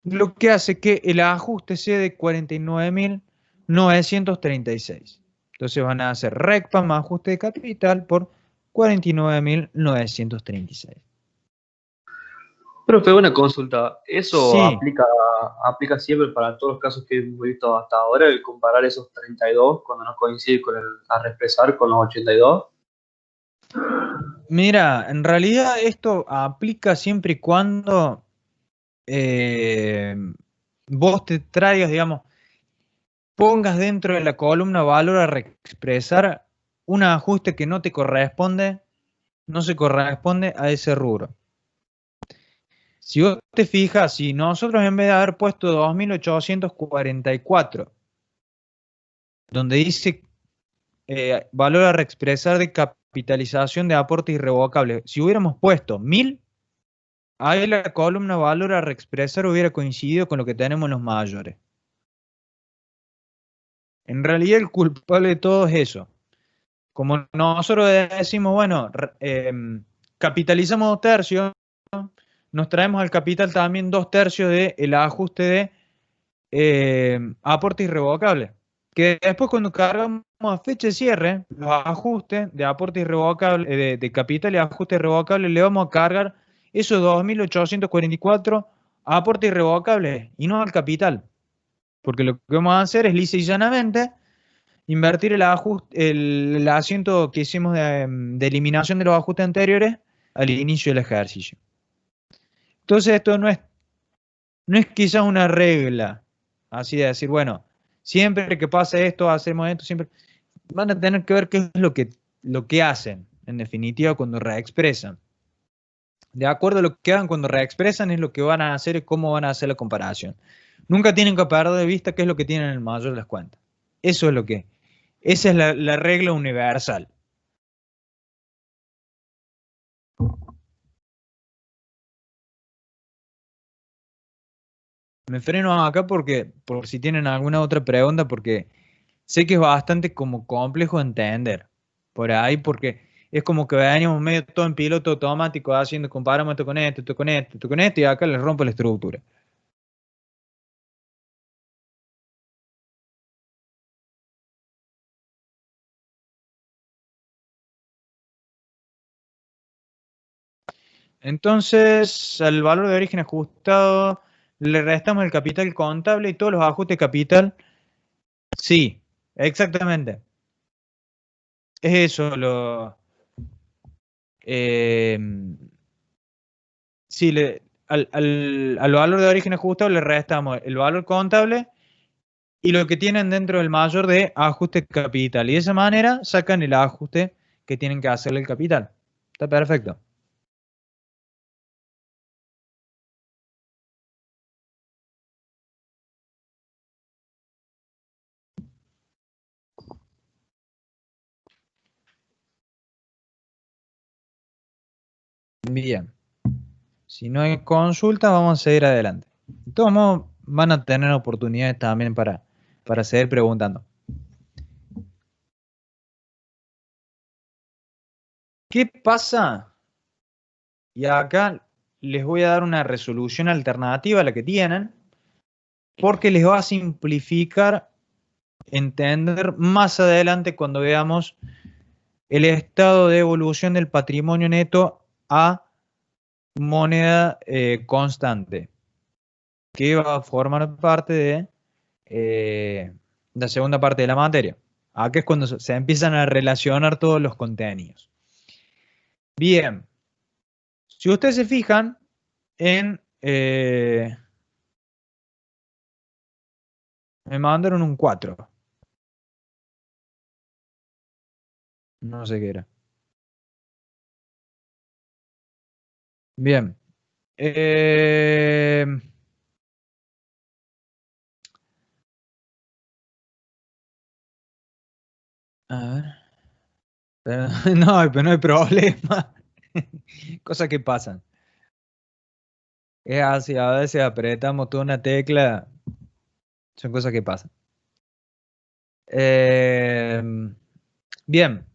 lo que hace que el ajuste sea de 49.936. Entonces van a hacer RECPA más ajuste de capital por 49.936. Profe, una consulta. ¿Eso Sí, aplica siempre para todos los casos que hemos visto hasta ahora, el comparar esos 32 cuando no coincide con el a reexpresar con los 82? mira, en realidad esto aplica siempre y cuando vos te traigas, digamos, pongas dentro de la columna valor a reexpresar un ajuste que no te corresponde, no se corresponde a ese rubro. Si vos te fijas, si nosotros en vez de haber puesto 2.844, donde dice valor a reexpresar de capitalización de aporte irrevocable, si hubiéramos puesto 1.000, ahí la columna valor a reexpresar hubiera coincidido con lo que tenemos en los mayores. En realidad el culpable de todo es eso. Como nosotros decimos, bueno, capitalizamos 2 tercios, nos traemos al capital también 2 tercios del ajuste de aporte irrevocable. Que después cuando cargamos a fecha de cierre, los ajustes de aporte irrevocable, de capital y ajuste irrevocable, le vamos a cargar esos 2.844 a aporte irrevocable y no al capital. Porque lo que vamos a hacer es lisa y llanamente invertir el asiento que hicimos de eliminación de los ajustes anteriores al inicio del ejercicio. Entonces esto no es quizás una regla, así de decir, bueno, siempre que pase esto, hacemos esto, siempre. Van a tener que ver qué es lo que hacen, en definitiva, cuando reexpresan. De acuerdo a lo que hagan cuando reexpresan, es lo que van a hacer y cómo van a hacer la comparación. Nunca tienen que perder de vista qué es lo que tienen en el mayor de las cuentas. Eso es lo que. Esa es la regla universal. Me freno acá porque, por si tienen alguna otra pregunta, porque sé que es bastante como complejo de entender por ahí, porque es como que veníamos medio todo en piloto automático haciendo comparamos esto con esto, esto con esto, esto con esto, y acá les rompo la estructura. Entonces, al valor de origen ajustado le restamos el capital contable y todos los ajustes de capital. Sí, exactamente. Es eso lo. al valor de origen ajustado le restamos el valor contable y lo que tienen dentro del mayor de ajuste capital. Y de esa manera sacan el ajuste que tienen que hacerle el capital. Está perfecto. Bien. Si no hay consulta, vamos a seguir adelante. De todos modos, van a tener oportunidades también para seguir preguntando. ¿Qué pasa? Y acá les voy a dar una resolución alternativa a la que tienen, porque les va a simplificar entender más adelante cuando veamos el estado de evolución del patrimonio neto a moneda constante, que va a formar parte de la segunda parte de la materia. Acá es cuando se empiezan a relacionar todos los contenidos. Bien, si ustedes se fijan en... me mandaron un 4. No sé qué era. Bien. A ver. Pero no hay problema. Cosas que pasan. Es así, a veces apretamos toda una tecla. Son cosas que pasan. Bien.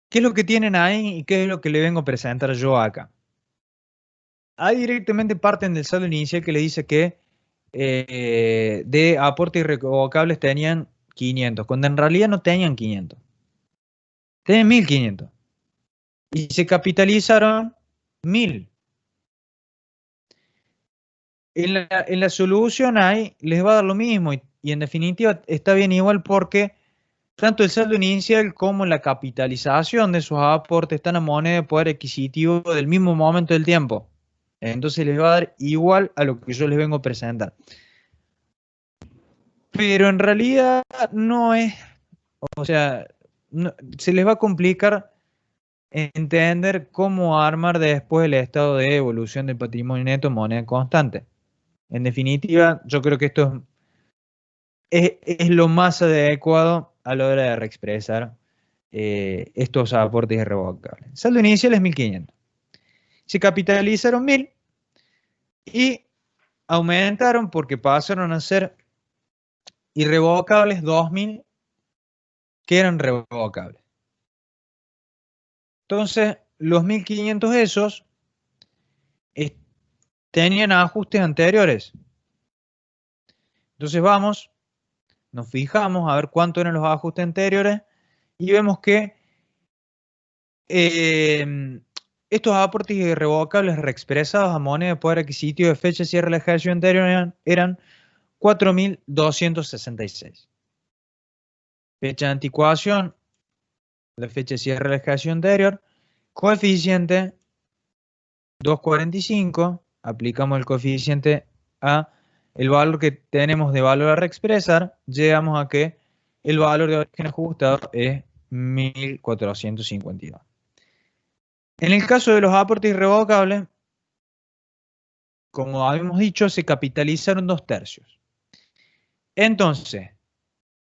¿Qué es lo que tienen ahí y qué es lo que le vengo a presentar yo acá? Ahí directamente parten del saldo inicial que le dice que de aportes irrevocables tenían 500, cuando en realidad no tenían 500. Tenían 1500. Y se capitalizaron 1000. En la solución ahí les va a dar lo mismo y en definitiva está bien igual porque tanto el saldo inicial como la capitalización de esos aportes están a moneda de poder adquisitivo del mismo momento del tiempo. Entonces les va a dar igual a lo que yo les vengo a presentar. Pero en realidad no es, o sea, se les va a complicar entender cómo armar después el estado de evolución del patrimonio neto en moneda constante. En definitiva, yo creo que esto es lo más adecuado a la hora de reexpresar estos aportes irrevocables. El saldo inicial es 1500. Se capitalizaron 1000 y aumentaron porque pasaron a ser irrevocables 2000 que eran revocables. Entonces, los 1500 esos tenían ajustes anteriores. Entonces nos fijamos a ver cuánto eran los ajustes anteriores y vemos que estos aportes irrevocables reexpresados a moneda de poder adquisitivo de fecha de cierre del ejercicio anterior eran 4.266. Fecha de anticuación, la fecha de cierre del ejercicio anterior, coeficiente 245, aplicamos el coeficiente a el valor que tenemos de valor a reexpresar, llegamos a que el valor de origen ajustado es 1452. En el caso de los aportes irrevocables, como habíamos dicho, se capitalizaron 2/3. Entonces,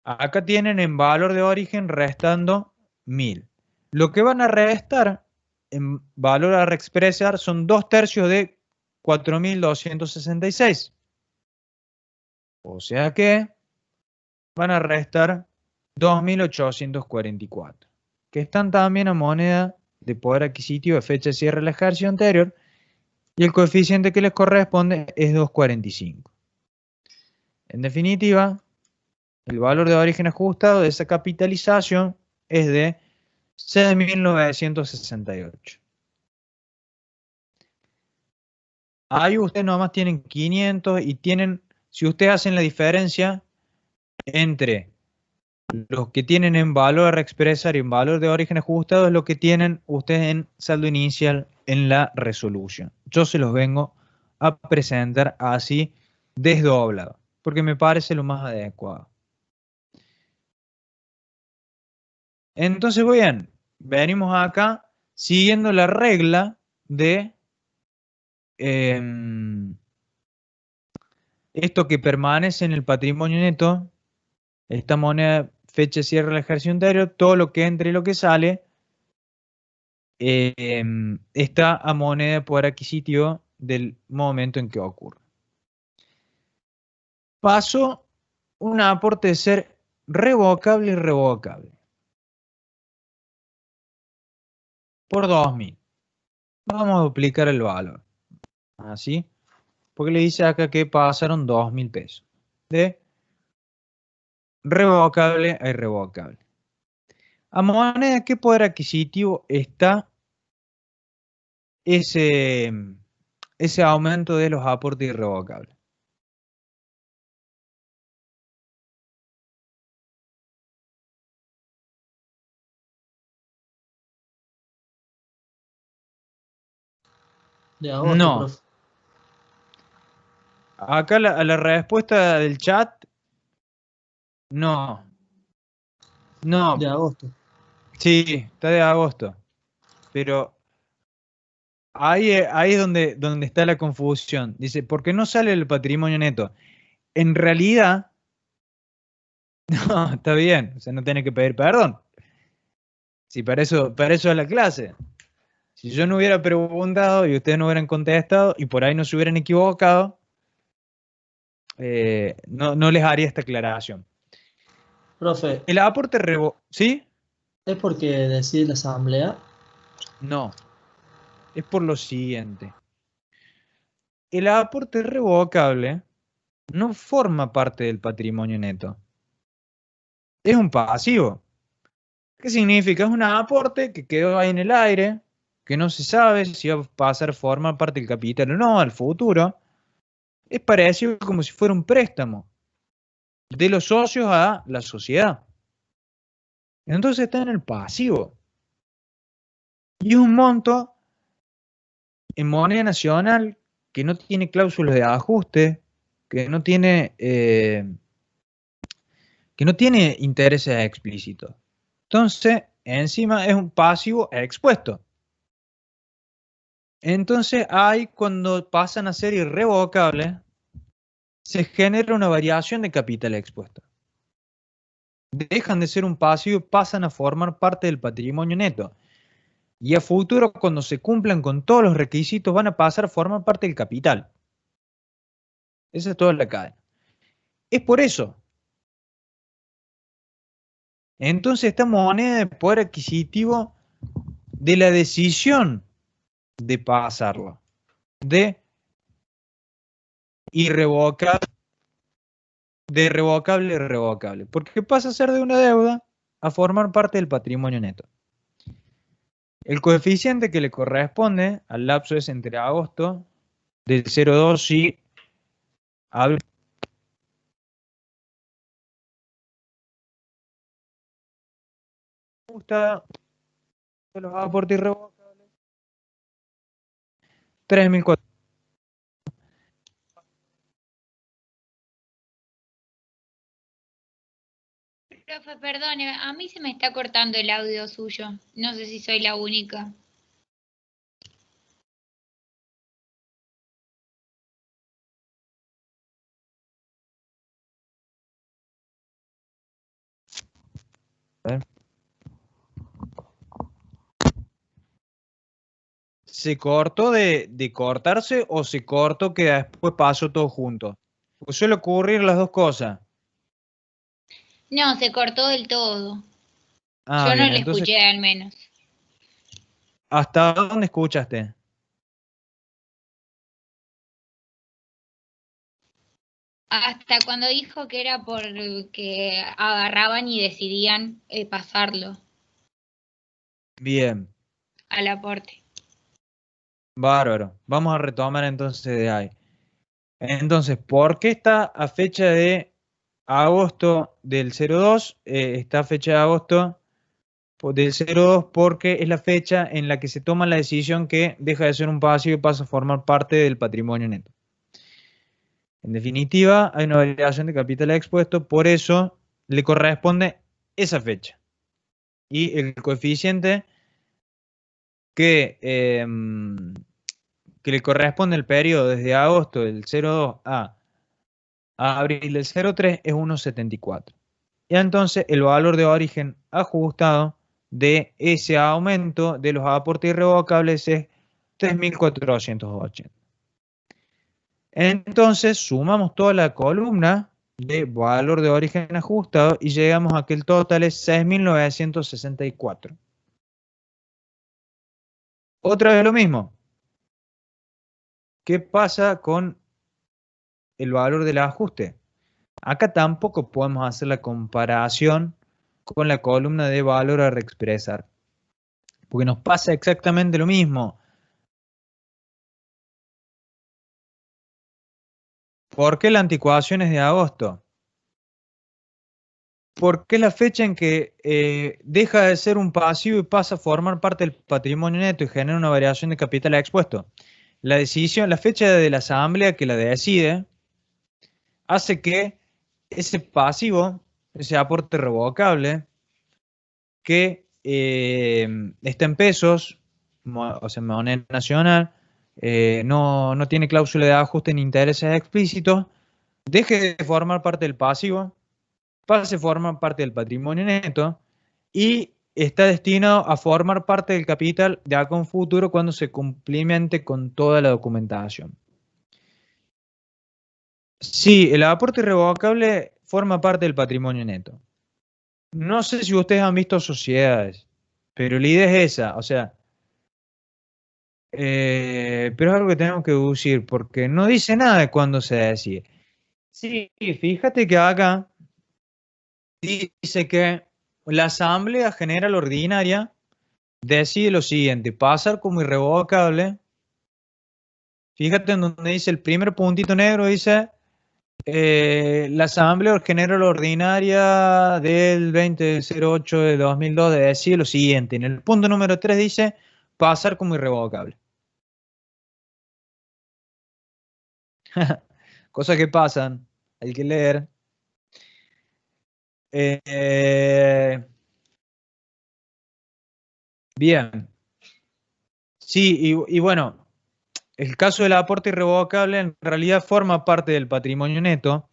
acá tienen en valor de origen restando 1000. Lo que van a restar en valor a reexpresar son 2/3 de 4266. O sea que van a restar 2844, que están también a moneda de poder adquisitivo de fecha de cierre del ejercicio anterior, y el coeficiente que les corresponde es 245. En definitiva, el valor de origen ajustado de esa capitalización es de 6.968. Ahí ustedes nomás tienen 500 y tienen, si ustedes hacen la diferencia entre Los que tienen en valor a expresar y en valor de origen ajustado es lo que tienen ustedes en saldo inicial en la resolución. Yo se los vengo a presentar así desdoblado, porque me parece lo más adecuado. Entonces, bien, venimos acá siguiendo la regla de esto que permanece en el patrimonio neto, esta moneda, fecha de cierre del ejercicio anterior, todo lo que entre y lo que sale, está a moneda de poder adquisitivo del momento en que ocurre. Paso un aporte de ser revocable y irrevocable. Por 2.000. Vamos a duplicar el valor. Así. Porque le dice acá que pasaron 2.000 pesos. De revocable a irrevocable. A moneda de qué poder adquisitivo está ese aumento de los aportes irrevocables. De agosto, No. profe. Acá a la respuesta del chat, no. No. De agosto. Sí, está de agosto. Pero ahí es donde está la confusión. Dice, ¿por qué no sale el patrimonio neto? En realidad, no, está bien. O sea, no tiene que pedir perdón. Sí, para eso es la clase. Si yo no hubiera preguntado y ustedes no hubieran contestado y por ahí no se hubieran equivocado, no les haría esta aclaración. Profe, El aporte ¿sí? ¿es porque decide la asamblea? No. Es por lo siguiente. El aporte revocable no forma parte del patrimonio neto. Es un pasivo. ¿Qué significa? Es un aporte que quedó ahí en el aire, que no se sabe si va a pasar a formar parte del capital o no al futuro. Es parecido como si fuera un préstamo de los socios a la sociedad. Entonces está en el pasivo. Y es un monto en moneda nacional que no tiene cláusulas de ajuste, que no tiene intereses explícitos. Entonces, encima es un pasivo expuesto. Entonces, ahí cuando pasan a ser irrevocables, se genera una variación de capital expuesto. Dejan de ser un pasivo y pasan a formar parte del patrimonio neto. Y a futuro, cuando se cumplan con todos los requisitos, van a pasar a formar parte del capital. Esa es toda la cadena. Es por eso. Entonces, esta moneda de poder adquisitivo de la decisión de pasarlo, de irrevocable, de revocable a irrevocable, porque pasa a ser de una deuda a formar parte del patrimonio neto. El coeficiente que le corresponde al lapso es entre agosto del 0,2 y abril. Me gusta los aportes irrevocables. 3.400. Profe, perdone, a mí se me está cortando el audio suyo. No sé si soy la única. ¿Se cortó de cortarse o se cortó que después pasó todo junto? Pues suele ocurrir las dos cosas. No, se cortó del todo. Ah, Yo no bien, le entonces, escuché al menos. ¿hasta dónde escuchaste? Hasta cuando dijo que era porque agarraban y decidían pasarlo Bien, al aporte. bárbaro. Vamos a retomar entonces de ahí. Entonces, ¿por qué está a fecha de agosto del 02, esta fecha de agosto del 02 porque es la fecha en la que se toma la decisión que deja de ser un pasivo y pasa a formar parte del patrimonio neto. En definitiva, hay una variación de capital expuesto, por eso le corresponde esa fecha. Y el coeficiente que le corresponde el periodo desde agosto del 02 a abril del 03 es 1,74. Y entonces el valor de origen ajustado de ese aumento de los aportes irrevocables es 3.480. Entonces sumamos toda la columna de valor de origen ajustado y llegamos a que el total es 6.964. Otra vez lo mismo. ¿Qué pasa con el valor del ajuste? Acá tampoco podemos hacer la comparación con la columna de valor a reexpresar, porque nos pasa exactamente lo mismo. ¿Por qué la anticuación es de agosto? Porque es la fecha en que deja de ser un pasivo y pasa a formar parte del patrimonio neto y genera una variación de capital expuesto. La decisión, la fecha de la asamblea que la decide, hace que ese pasivo, ese aporte revocable, que está en pesos, o sea, en moneda nacional, no tiene cláusula de ajuste ni intereses explícitos, deje de formar parte del pasivo, pase a formar parte del patrimonio neto y está destinado a formar parte del capital de acá a un futuro cuando se cumplimente con toda la documentación. Sí, el aporte irrevocable forma parte del patrimonio neto. No sé si ustedes han visto sociedades, pero la idea es esa, o sea, pero es algo que tenemos que deducir porque no dice nada de cuándo se decide. Sí, fíjate que acá dice que la Asamblea General Ordinaria decide lo siguiente: pasar como irrevocable. Fíjate en donde dice el primer puntito negro, dice la Asamblea General Ordinaria del 2008 de 2002 decide lo siguiente. En el punto número 3 dice pasar como irrevocable. Cosas que pasan, hay que leer. Bien. Sí, y bueno, el caso del aporte irrevocable en realidad forma parte del patrimonio neto,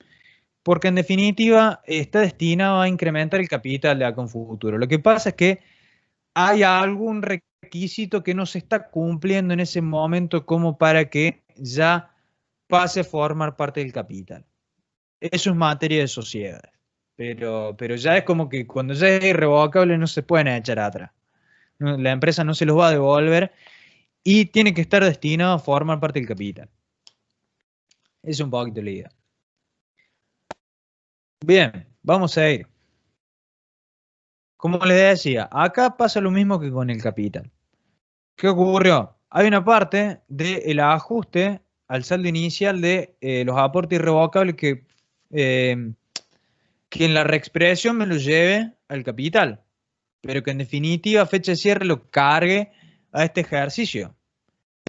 porque en definitiva está destinado a incrementar el capital de acá en futuro. Lo que pasa es que hay algún requisito que no se está cumpliendo en ese momento como para que ya pase a formar parte del capital. Eso es materia de sociedades. Pero ya es como que cuando ya es irrevocable no se pueden echar atrás. La empresa no se los va a devolver y tiene que estar destinado a formar parte del capital. Es un poquito la idea. Bien, vamos a ir. Como les decía, acá pasa lo mismo que con el capital. ¿Qué ocurrió? Hay una parte del ajuste al saldo inicial de los aportes irrevocables que en la reexpresión me lo lleve al capital, pero que en definitiva fecha de cierre lo cargue a este ejercicio.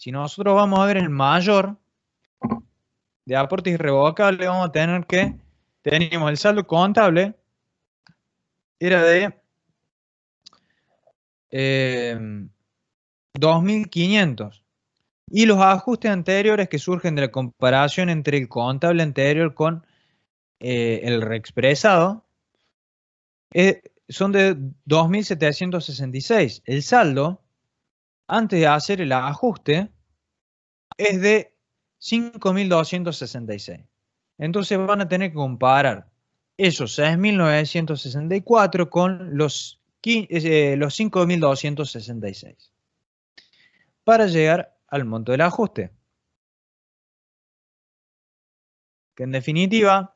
Si nosotros vamos a ver el mayor de aportes irrevocables, vamos a tener que teníamos el saldo contable, era de 2.500. Y los ajustes anteriores que surgen de la comparación entre el contable anterior con el reexpresado son de 2.766. El saldo, antes de hacer el ajuste, es de 5.266. Entonces van a tener que comparar esos 6.964 con los 5.266 para llegar al monto del ajuste. Que en definitiva,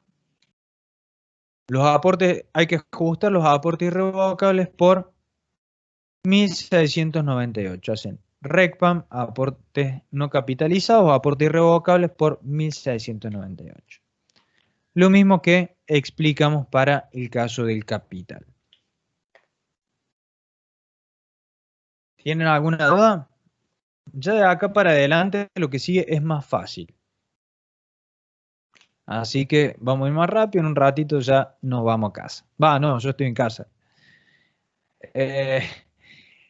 los aportes, hay que ajustar los aportes irrevocables por 1.698. Hacen RECPAM, aportes no capitalizados, aportes irrevocables por 1.698. Lo mismo que explicamos para el caso del capital. ¿Tienen alguna duda? Ya de acá para adelante lo que sigue es más fácil. Así que vamos a ir más rápido, en un ratito ya nos vamos a casa. No, yo estoy en casa. Es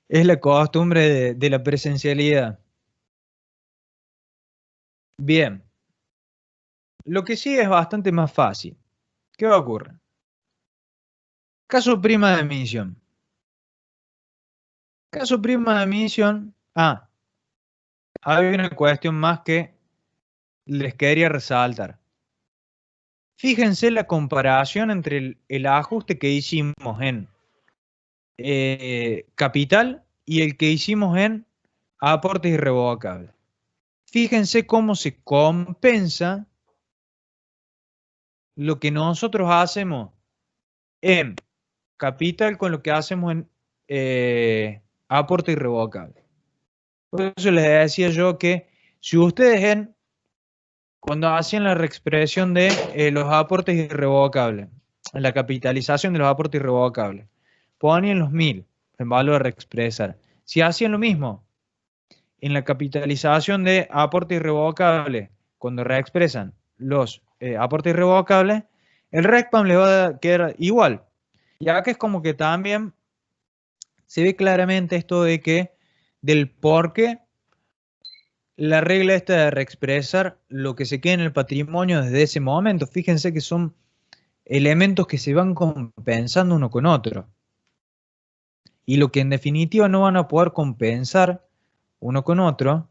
la costumbre de la presencialidad. Bien. Lo que sigue es bastante más fácil. ¿Qué va a ocurrir? Caso prima de emisión. Caso prima de emisión. Hay una cuestión más que les quería resaltar. Fíjense la comparación entre el ajuste que hicimos en capital y el que hicimos en aportes irrevocables. Fíjense cómo se compensa lo que nosotros hacemos en capital con lo que hacemos en aporte irrevocable. Por eso les decía yo que si ustedes cuando hacían la reexpresión de los aportes irrevocables, la capitalización de los aportes irrevocables, ponían los 1000 en valor a reexpresar. Si hacían lo mismo en la capitalización de aportes irrevocables, cuando reexpresan los aportes irrevocables, el RECPAM les va a quedar igual. Y acá es como que también se ve claramente esto de que del por qué la regla esta de reexpresar lo que se queda en el patrimonio desde ese momento. Fíjense que son elementos que se van compensando uno con otro. Y lo que en definitiva no van a poder compensar uno con otro,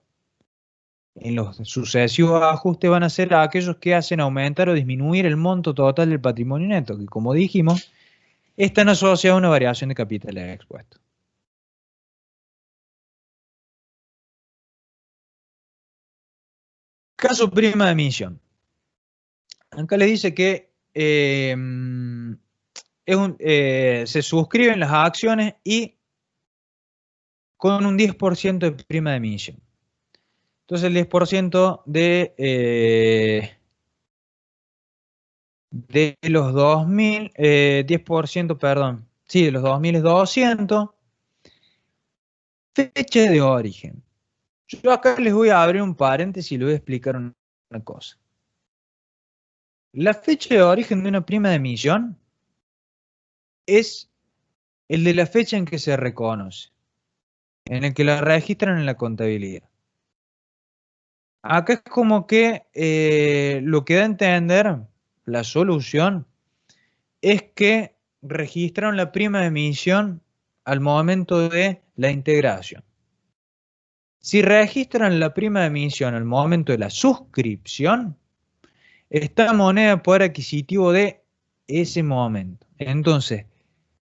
en los sucesivos ajustes van a ser aquellos que hacen aumentar o disminuir el monto total del patrimonio neto, que como dijimos, están asociados a una variación de capitales expuestos. Caso prima de emisión. Acá le dice que se suscriben las acciones y con un 10% de prima de emisión. Entonces el 10% de los 2.000, 10%, perdón, sí, de los 2.000 es 200. Fecha de origen. Yo acá les voy a abrir un paréntesis y les voy a explicar una cosa. La fecha de origen de una prima de emisión es el de la fecha en que se reconoce, en el que la registran en la contabilidad. Acá es como que lo que da a entender la solución es que registraron la prima de emisión al momento de la integración. Si registran la prima de emisión al momento de la suscripción, está moneda de poder adquisitivo de ese momento. Entonces,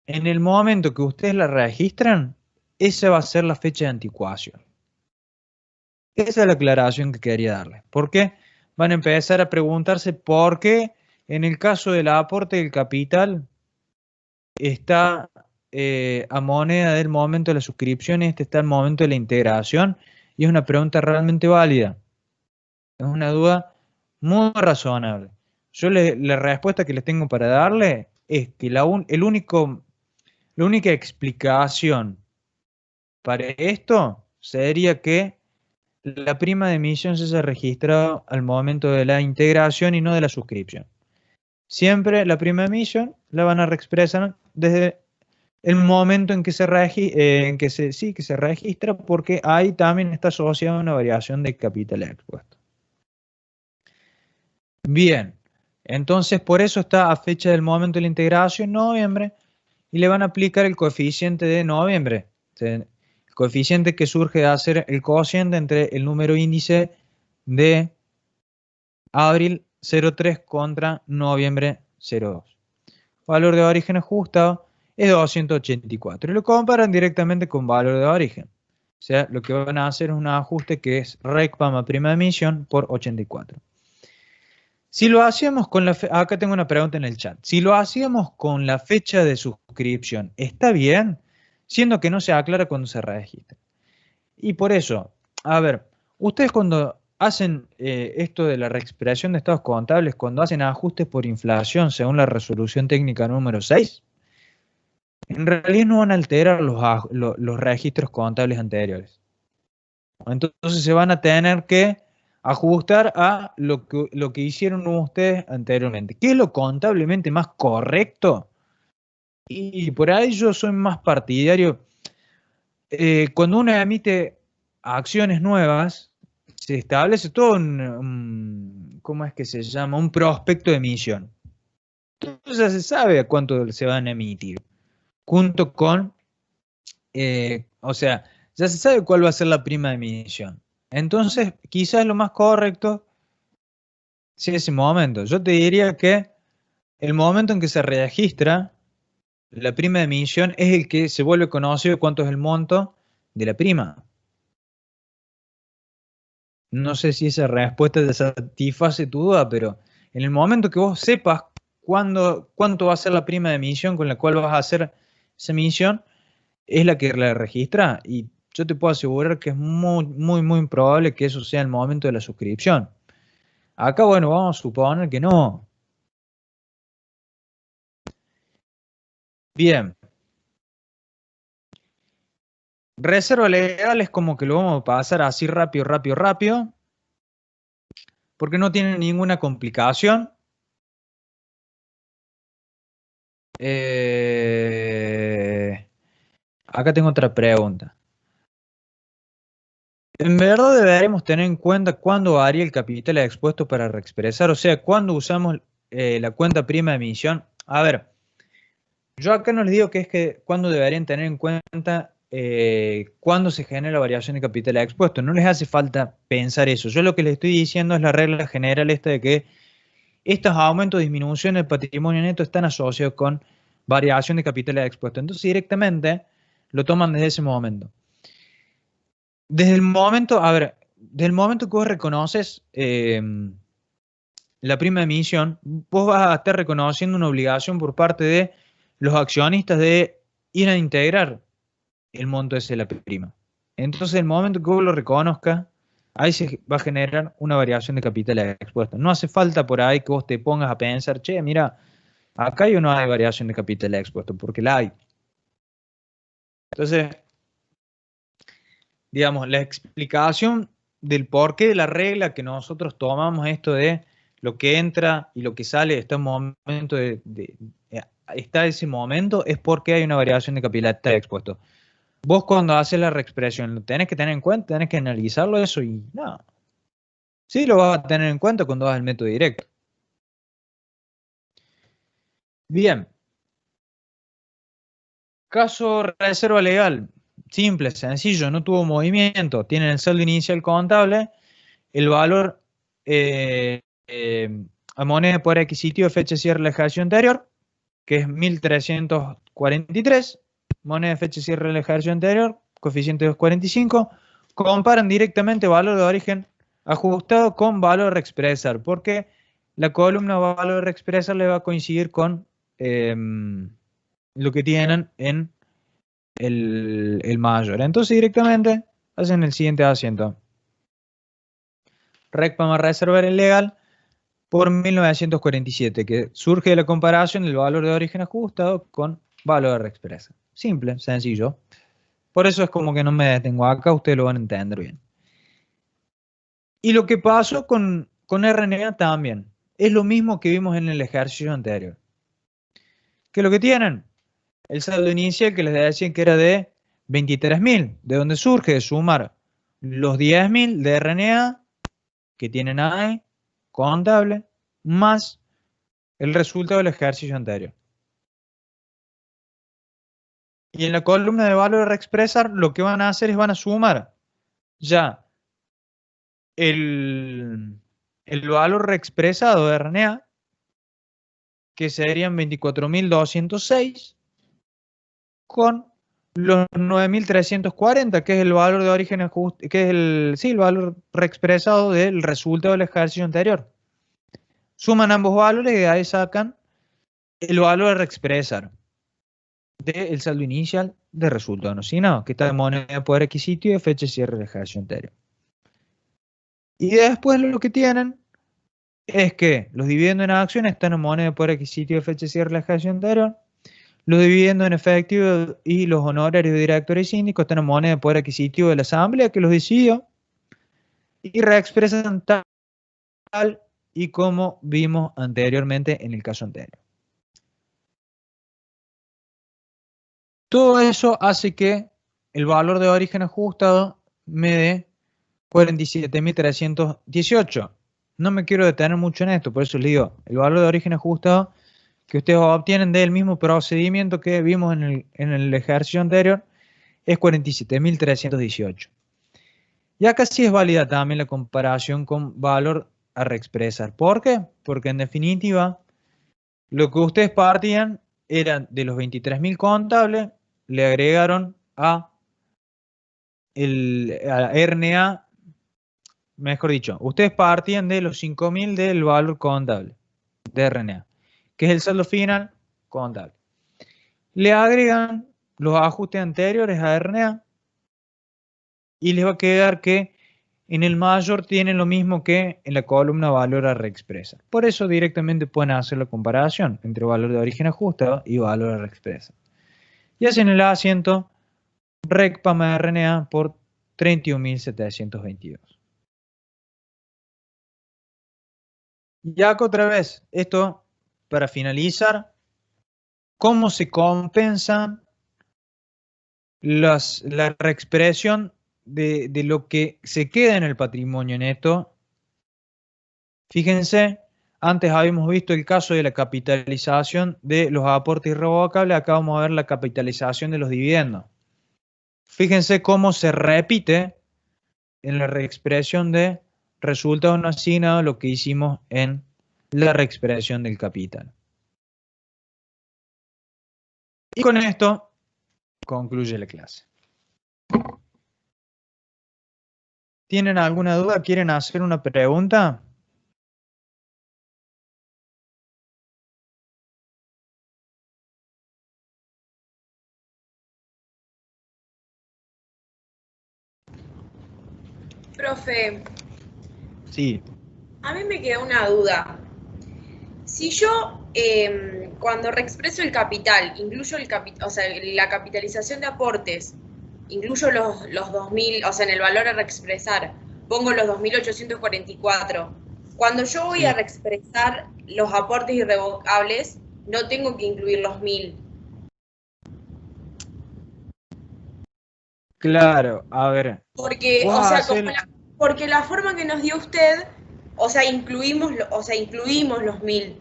en el momento que ustedes la registran, esa va a ser la fecha de anticuación. Esa es la aclaración que quería darles. ¿Por qué? Van a empezar a preguntarse por qué en el caso del aporte del capital está a moneda del momento de la suscripción y este está al momento de la integración. Y es una pregunta realmente válida. Es una duda muy razonable. Yo la respuesta que les tengo para darle es que la única explicación para esto sería que la prima de emisión se haya registrado al momento de la integración y no de la suscripción. Siempre la prima de emisión la van a reexpresar desde el momento en que se registra, porque ahí también está asociada una variación de capital expuesto. Bien, entonces por eso está a fecha del momento de la integración, noviembre, y le van a aplicar el coeficiente de noviembre. El coeficiente que surge de hacer el cociente entre el número índice de abril 03 contra noviembre 02. Valor de origen ajustado es 284. Y lo comparan directamente con valor de origen. O sea, lo que van a hacer es un ajuste que es RECPAM a prima de emisión por 84. Si lo hacíamos con acá tengo una pregunta en el chat. Si lo hacíamos con la fecha de suscripción, ¿está bien? Siendo que no se aclara cuando se registra. Y por eso, a ver, ustedes cuando hacen esto de la reexpresión de estados contables, cuando hacen ajustes por inflación según la resolución técnica número 6, en realidad no van a alterar los registros contables anteriores. Entonces se van a tener que ajustar a lo que hicieron ustedes anteriormente. ¿Qué es lo contablemente más correcto? Y por ahí yo soy más partidario. Cuando uno emite acciones nuevas, se establece todo ¿cómo es que se llama? Un prospecto de emisión. Entonces ya se sabe a cuánto se van a emitir. Junto con, o sea, ya se sabe cuál va a ser la prima de emisión. Entonces, quizás lo más correcto sea ese momento. Yo te diría que el momento en que se registra la prima de emisión es el que se vuelve conocido cuánto es el monto de la prima. No sé si esa respuesta te satisface tu duda, pero en el momento que vos sepas cuánto va a ser la prima de emisión con la cual vas a hacer esa emisión, es la que la registra, y yo te puedo asegurar que es muy, muy, muy improbable que eso sea el momento de la suscripción. Acá, bueno, vamos a suponer que no. Bien. Reserva legal es como que lo vamos a pasar así rápido, rápido, rápido, porque no tiene ninguna complicación. Acá tengo otra pregunta. En verdad deberemos tener en cuenta cuándo varía el capital expuesto para reexpresar, o sea, cuándo usamos la cuenta prima de emisión. A ver, yo acá no les digo que es que cuándo deberían tener en cuenta cuándo se genera la variación de capital expuesto. No les hace falta pensar eso. Yo lo que les estoy diciendo es la regla general esta de que estos aumentos o disminuciones del patrimonio neto están asociados con variación de capital expuesto. Entonces directamente lo toman desde ese momento. Desde el momento, a ver, desde el momento que vos reconoces la prima de emisión, vos vas a estar reconociendo una obligación por parte de los accionistas de ir a integrar el monto ese de la prima. Entonces, el momento que vos lo reconozcas, ahí se va a generar una variación de capital expuesto. No hace falta por ahí que vos te pongas a pensar, che, mira, acá yo no hay variación de capital expuesto, porque la hay. Entonces, digamos, la explicación del porqué de la regla que nosotros tomamos esto de lo que entra y lo que sale está en momento está ese momento, es porque hay una variación de capital expuesto. Vos cuando haces la reexpresión lo tenés que tener en cuenta, tenés que analizarlo eso y no. Sí lo vas a tener en cuenta cuando vas al método directo. Bien. Caso reserva legal. Simple, sencillo, no tuvo movimiento. Tienen el saldo inicial contable, el valor a moneda de poder adquisitivo de fecha de cierre del ejercicio anterior, que es 1343, moneda de fecha de cierre del ejercicio anterior, coeficiente 245, comparan directamente valor de origen ajustado con valor de reexpresar, porque la columna valor de reexpresar le va a coincidir con lo que tienen en el mayor. Entonces directamente hacen el siguiente asiento. RECPA más reserva legal por 1947, que surge de la comparación del valor de origen ajustado con valor de reexpresa. Simple, sencillo. Por eso es como que no me detengo acá, ustedes lo van a entender bien. Y lo que pasó con RNA también, es lo mismo que vimos en el ejercicio anterior. ¿Qué es lo que tienen? El saldo inicial que les decía que era de 23.000, de donde surge de sumar los 10.000 de RNA que tienen ahí, contable, más el resultado del ejercicio anterior. Y en la columna de valor de reexpresar, lo que van a hacer es van a sumar ya el valor reexpresado de RNA, que serían 24.206, con los 9.340, que es el valor de origen ajuste, que es el valor reexpresado del resultado del ejercicio anterior. Suman ambos valores y de ahí sacan el valor de reexpresar del saldo inicial de resultado, ¿no? Si no, que está de moneda de poder adquisitivo y de fecha de cierre del ejercicio anterior. Y después lo que tienen es que los dividendos en acciones están en moneda de poder adquisitivo de fecha de cierre del ejercicio anterior, los dividendos en efectivo y los honorarios de directores y síndicos están en moneda de poder adquisitivo de la asamblea que los decidió y reexpresan tal y como vimos anteriormente en el caso anterior. Todo eso hace que el valor de origen ajustado me dé 47.318. No me quiero detener mucho en esto, por eso les digo, el valor de origen ajustado que ustedes obtienen del mismo procedimiento que vimos en el ejercicio anterior es 47.318. Y acá sí es válida también la comparación con valor a reexpresar. ¿Por qué? Porque en definitiva, lo que ustedes partían eran de los 23.000 contables, le agregaron a RNA, mejor dicho, ustedes partían de los 5.000 del valor contable de RNA, que es el saldo final contable. Le agregan los ajustes anteriores a RNA y les va a quedar que en el mayor tienen lo mismo que en la columna valor a reexpresar. Por eso directamente pueden hacer la comparación entre valor de origen ajustado y valor a reexpresar. Y hacen el asiento RECPAM RNA por 31.722. Y acá otra vez, esto para finalizar, ¿cómo se compensan la reexpresión de lo que se queda en el patrimonio neto? Fíjense, antes habíamos visto el caso de la capitalización de los aportes irrevocables, acá vamos a ver la capitalización de los dividendos. Fíjense cómo se repite en la reexpresión de resultados no asignados lo que hicimos en la reexpresión del capital. Y con esto concluye la clase. ¿Tienen alguna duda? ¿Quieren hacer una pregunta? Profe, Sí. a mí me queda una duda. Si yo, cuando reexpreso el capital, incluyo la capitalización de aportes, incluyo los 2.000, o sea, en el valor a reexpresar, pongo los 2.844. Cuando yo voy a reexpresar los aportes irrevocables, no tengo que incluir los 1.000. Claro, a ver. Porque, o sea, porque la forma que nos dio usted, o sea, incluimos los 1.000.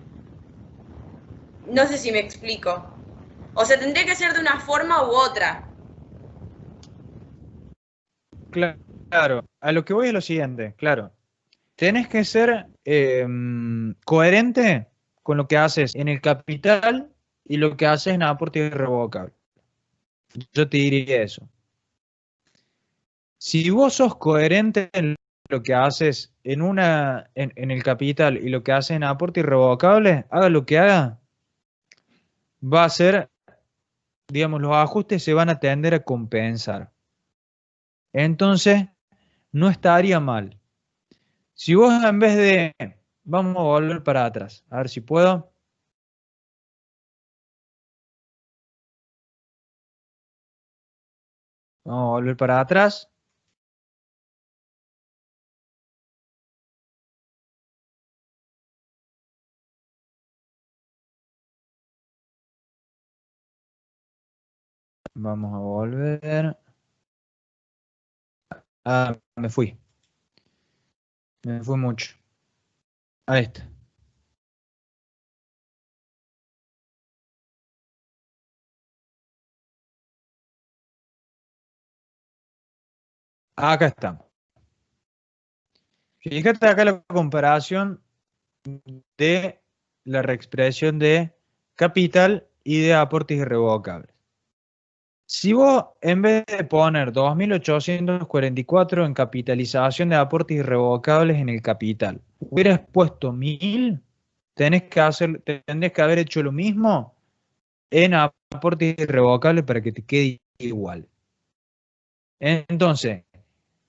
No sé si me explico. O sea, tendría que ser de una forma u otra. Claro, a lo que voy es lo siguiente, claro. Tenés que ser coherente con lo que haces en el capital y lo que haces en aporte irrevocable. Yo te diría eso. Si vos sos coherente en lo que haces en el capital y lo que haces en aporte irrevocable, haga lo que haga, va a ser, digamos, los ajustes se van a tender a compensar. Entonces, no estaría mal. Si vos en vez de, vamos a volver para atrás, a ver si puedo. Vamos a volver para atrás. Vamos a volver. Ah, me fui. Me fui mucho. Ahí está. Acá estamos. Fíjate acá la comparación de la reexpresión de capital y de aportes irrevocables. Si vos, en vez de poner 2.844 en capitalización de aportes irrevocables en el capital, hubieras puesto 1.000, tendrías que haber hecho lo mismo en aportes irrevocables para que te quede igual. Entonces,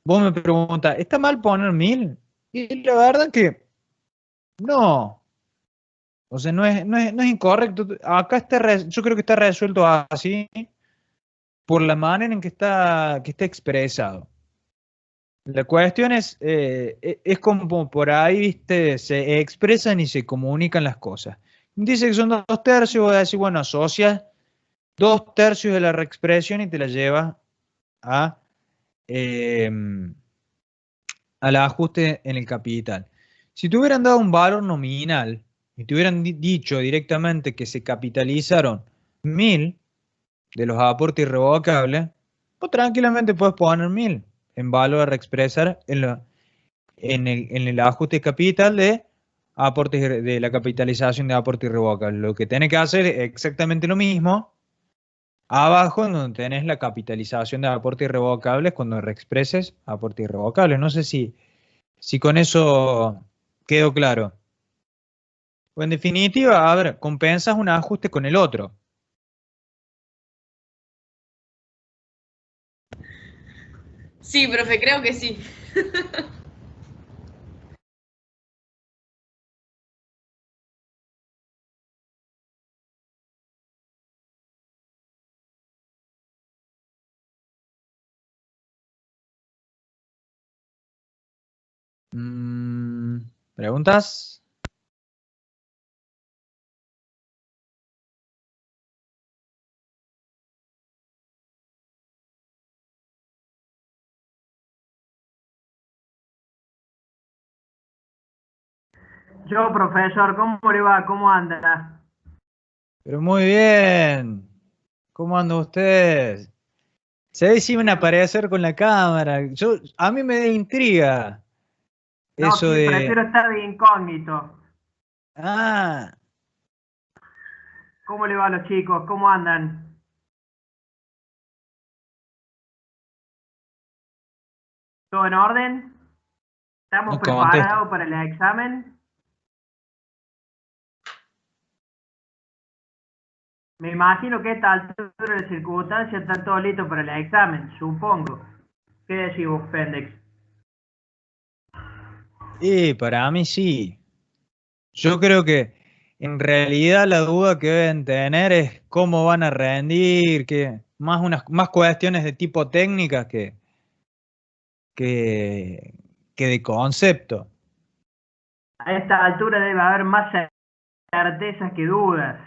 vos me preguntas, ¿está mal poner 1.000? Y la verdad que no. O sea, no es incorrecto. Acá yo creo que está resuelto así por la manera en que está expresado. La cuestión es como por ahí, viste, se expresan y se comunican las cosas. Dice que son 2 tercios, voy a decir, bueno, asocias 2 tercios de la reexpresión y te la llevas a, eh, al ajuste en el capital. Si te hubieran dado un valor nominal y te hubieran dicho directamente que se capitalizaron 1000 de los aportes irrevocables, pues tranquilamente puedes poner 1000 en valor a reexpresar en el ajuste de capital de aportes de la capitalización de aportes irrevocables. Lo que tenés que hacer es exactamente lo mismo abajo, en donde tenés la capitalización de aportes irrevocables cuando reexpreses aportes irrevocables. No sé si con eso quedó claro. O en definitiva, a ver, compensas un ajuste con el otro. Sí, profe, creo que sí. ¿Preguntas? Yo, profesor, ¿cómo le va? ¿Cómo anda? Pero muy bien. ¿Cómo anda usted? Se ve si van a aparecer con la cámara. A mí me da intriga No, eso de... prefiero estar de incógnito. Ah, ¿Cómo le va a los chicos? ¿Cómo andan? ¿Todo en orden? ¿Estamos no contesta. preparados para el examen? Me imagino que a esta altura de circunstancias está todo listo para el examen, supongo. ¿Qué decís vos, Pendex? Y para mí sí. Yo creo que en realidad la duda que deben tener es cómo van a rendir, más cuestiones de tipo técnicas que, que de concepto. A esta altura debe haber más certezas que dudas.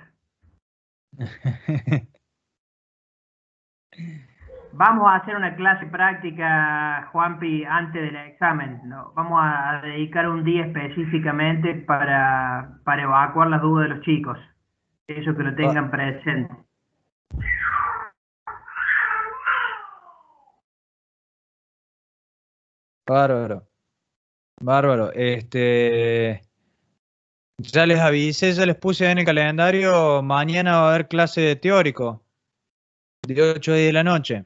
Vamos a hacer una clase práctica, Juanpi, antes del examen, ¿no? Vamos a dedicar un día específicamente para evacuar las dudas de los chicos. Eso que lo Ba- tengan presente. Bárbaro, bárbaro. Ya les avisé, ya les puse en el calendario, mañana va a haber clase de teórico, de 8 a 10 de la noche.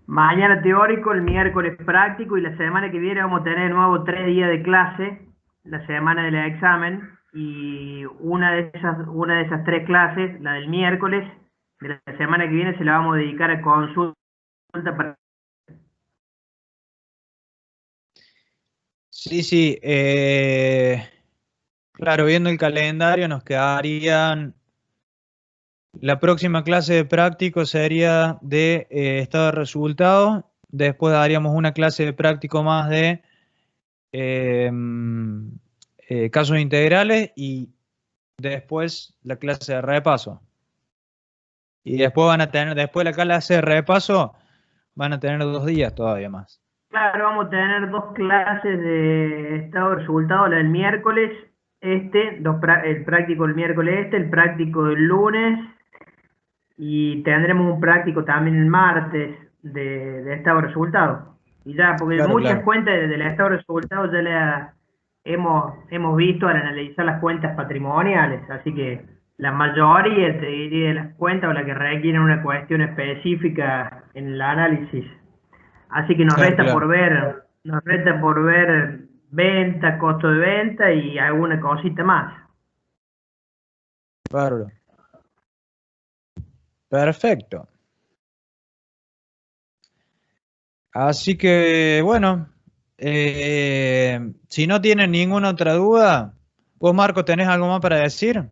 Mañana teórico, el miércoles práctico y la semana que viene vamos a tener de nuevo 3 días de clase, la semana del examen, y una de esas 3 clases, la del miércoles de la semana que viene, se la vamos a dedicar a consulta para... Sí, sí. Claro, viendo el calendario nos quedarían... La próxima clase de práctico sería de estado de resultados. Después daríamos una clase de práctico más de eh, casos integrales y después la clase de repaso. Y después después de la clase de repaso, van a tener 2 días todavía más. Claro, vamos a tener 2 clases de estado de resultados, la del miércoles, el práctico el miércoles el práctico del lunes, y tendremos un práctico también el martes de estado de resultados. Y ya, porque Claro, muchas claro. cuentas del estado de resultados ya las hemos visto al analizar las cuentas patrimoniales, así que la mayoría, te diría, de las cuentas o las que requieren una cuestión específica en el análisis. Así que Claro, claro. nos resta por ver venta, costo de venta y alguna cosita más. Bárbaro. Perfecto. Así que, bueno, si no tienen ninguna otra duda, vos, Marco, ¿tenés algo más para decir?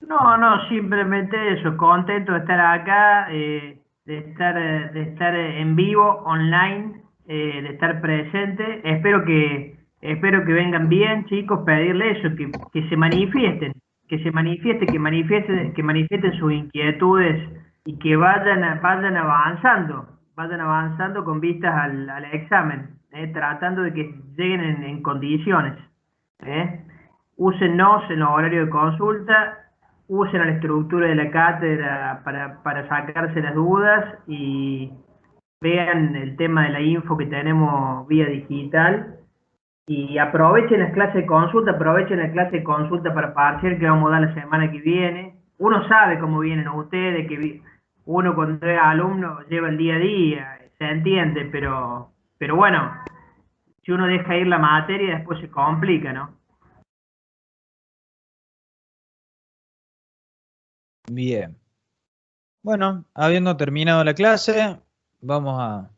No, simplemente eso, contento de estar acá, de estar en vivo, online, de estar presente. Espero que vengan bien, chicos, pedirle eso, que se manifiesten, que manifiesten sus inquietudes y que vayan avanzando con vistas al examen, tratando de que lleguen en condiciones. ¿Eh? Úsennos en los horarios de consulta, usen la estructura de la cátedra para sacarse las dudas y vean el tema de la info que tenemos vía digital y aprovechen las clases de consulta, para parcial que vamos a dar la semana que viene. Uno sabe cómo vienen ustedes, uno cuando es alumno lleva el día a día, se entiende, pero bueno, si uno deja ir la materia después se complica, ¿no? Bien. Bueno, habiendo terminado la clase, vamos a,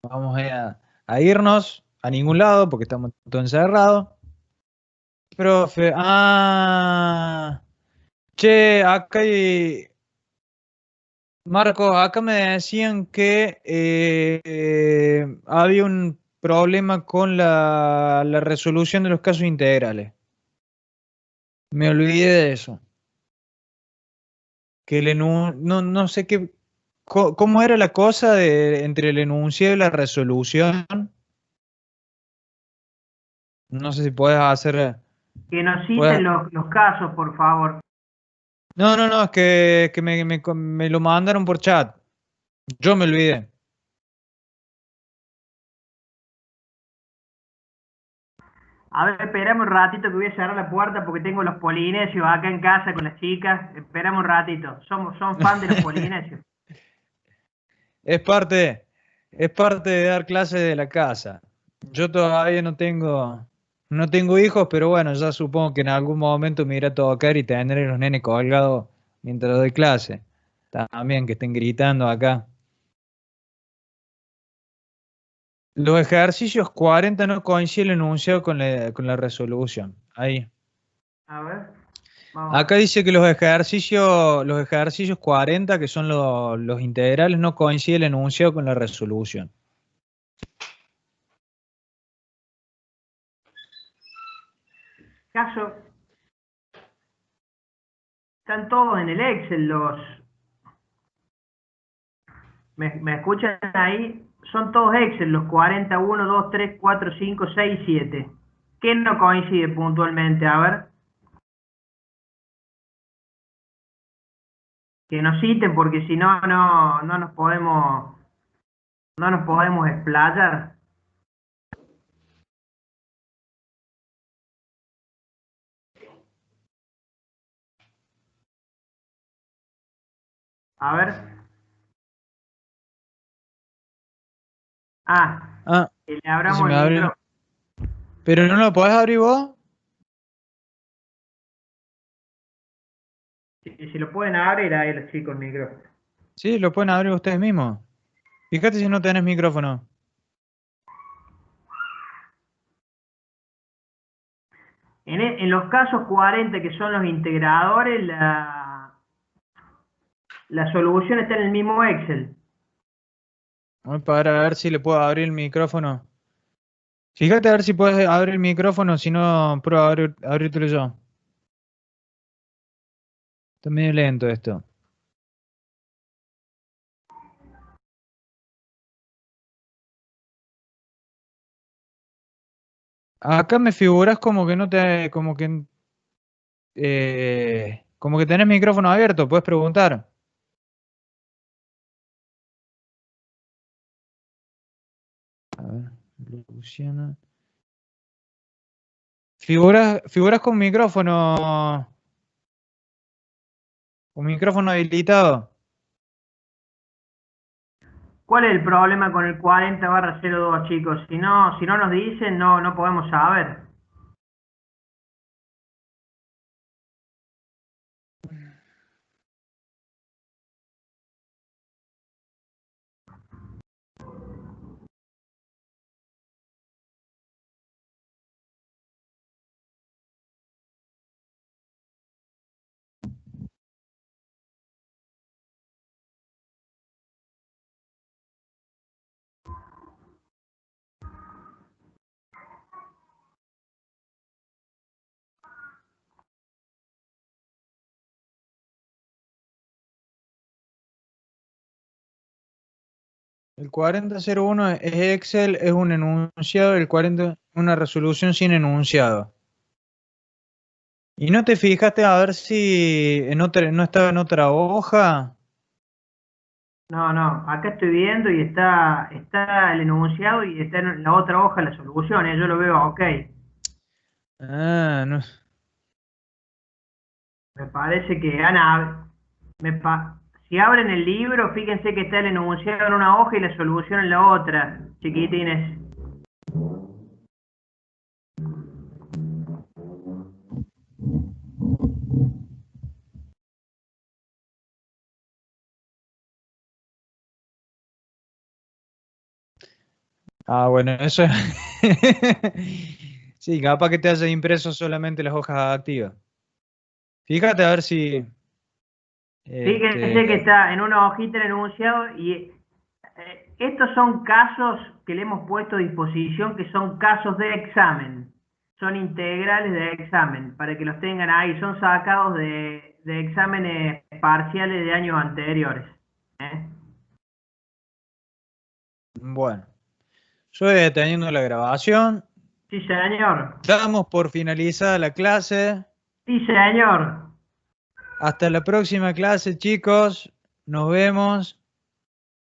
vamos a irnos a ningún lado porque estamos todos encerrados. Profe, che, acá hay, Marco, acá me decían que había un problema con la resolución de los casos integrales. Me olvidé de eso. Que no sé qué, cómo era la cosa entre el enunciado y la resolución. No sé si puedes hacer. Que nos puedes- citen los casos, por favor. No, es que me lo mandaron por chat. Yo me olvidé. A ver, esperamos un ratito que voy a cerrar la puerta porque tengo los polinesios acá en casa con las chicas. Esperamos un ratito. Son fan de los polinesios. Es parte, es parte de dar clases de la casa. Yo todavía no tengo hijos, pero bueno, ya supongo que en algún momento me irá a tocar y tener a los nenes colgados mientras doy clase. También que estén gritando acá. Los ejercicios 40 no coincide el enunciado con la resolución. Ahí. A ver, vamos a Acá ver. dice que los ejercicios 40, que son los integrales, no coincide el enunciado con la resolución. Caso, están todos en el Excel ¿Me escuchan ahí? Son todos Excel, los 41, 2, 3, 4, 5, 6, 7. ¿Qué no coincide puntualmente? A ver, que nos citen porque si no, no nos podemos explayar. A ver. Ah, Que le no se abramos me el abre. micro. ¿Pero no lo podés abrir vos? Si lo pueden abrir ahí los chicos el micrófono. Sí, lo pueden abrir ustedes mismos. Fíjate si no tenés micrófono. En los casos 40 que son los integradores, la solución está en el mismo Excel. Voy para ver si le puedo abrir el micrófono. Fíjate a ver si puedes abrir el micrófono, si no, prueba a abrírtelo yo. Está medio lento esto. Acá me figuras como que tenés micrófono abierto, puedes preguntar. A ver, Luciana. Figuras con micrófono habilitado. ¿Cuál es el problema con el 40/02, chicos? Si no nos dicen, no podemos saber. El 4001 es Excel, es un enunciado, el 40 una resolución sin enunciado. ¿Y no te fijaste a ver si no estaba en otra hoja? No, acá estoy viendo y está el enunciado y está en la otra hoja la solución, yo lo veo ok. Ah, no. Me parece que Ana, si abren el libro, fíjense que está el enunciado en una hoja y la solución en la otra, chiquitines. Ah, bueno, eso es... Sí, capaz que te haya impreso solamente las hojas activas. Fíjate a ver si... Fíjense que está en una hojita el enunciado y estos son casos que le hemos puesto a disposición, que son casos de examen. Son integrales de examen, para que los tengan ahí. Son sacados de exámenes parciales de años anteriores. Bueno, yo voy deteniendo la grabación. Sí, señor. Damos por finalizada la clase. Sí, señor. Hasta la próxima clase, chicos. Nos vemos.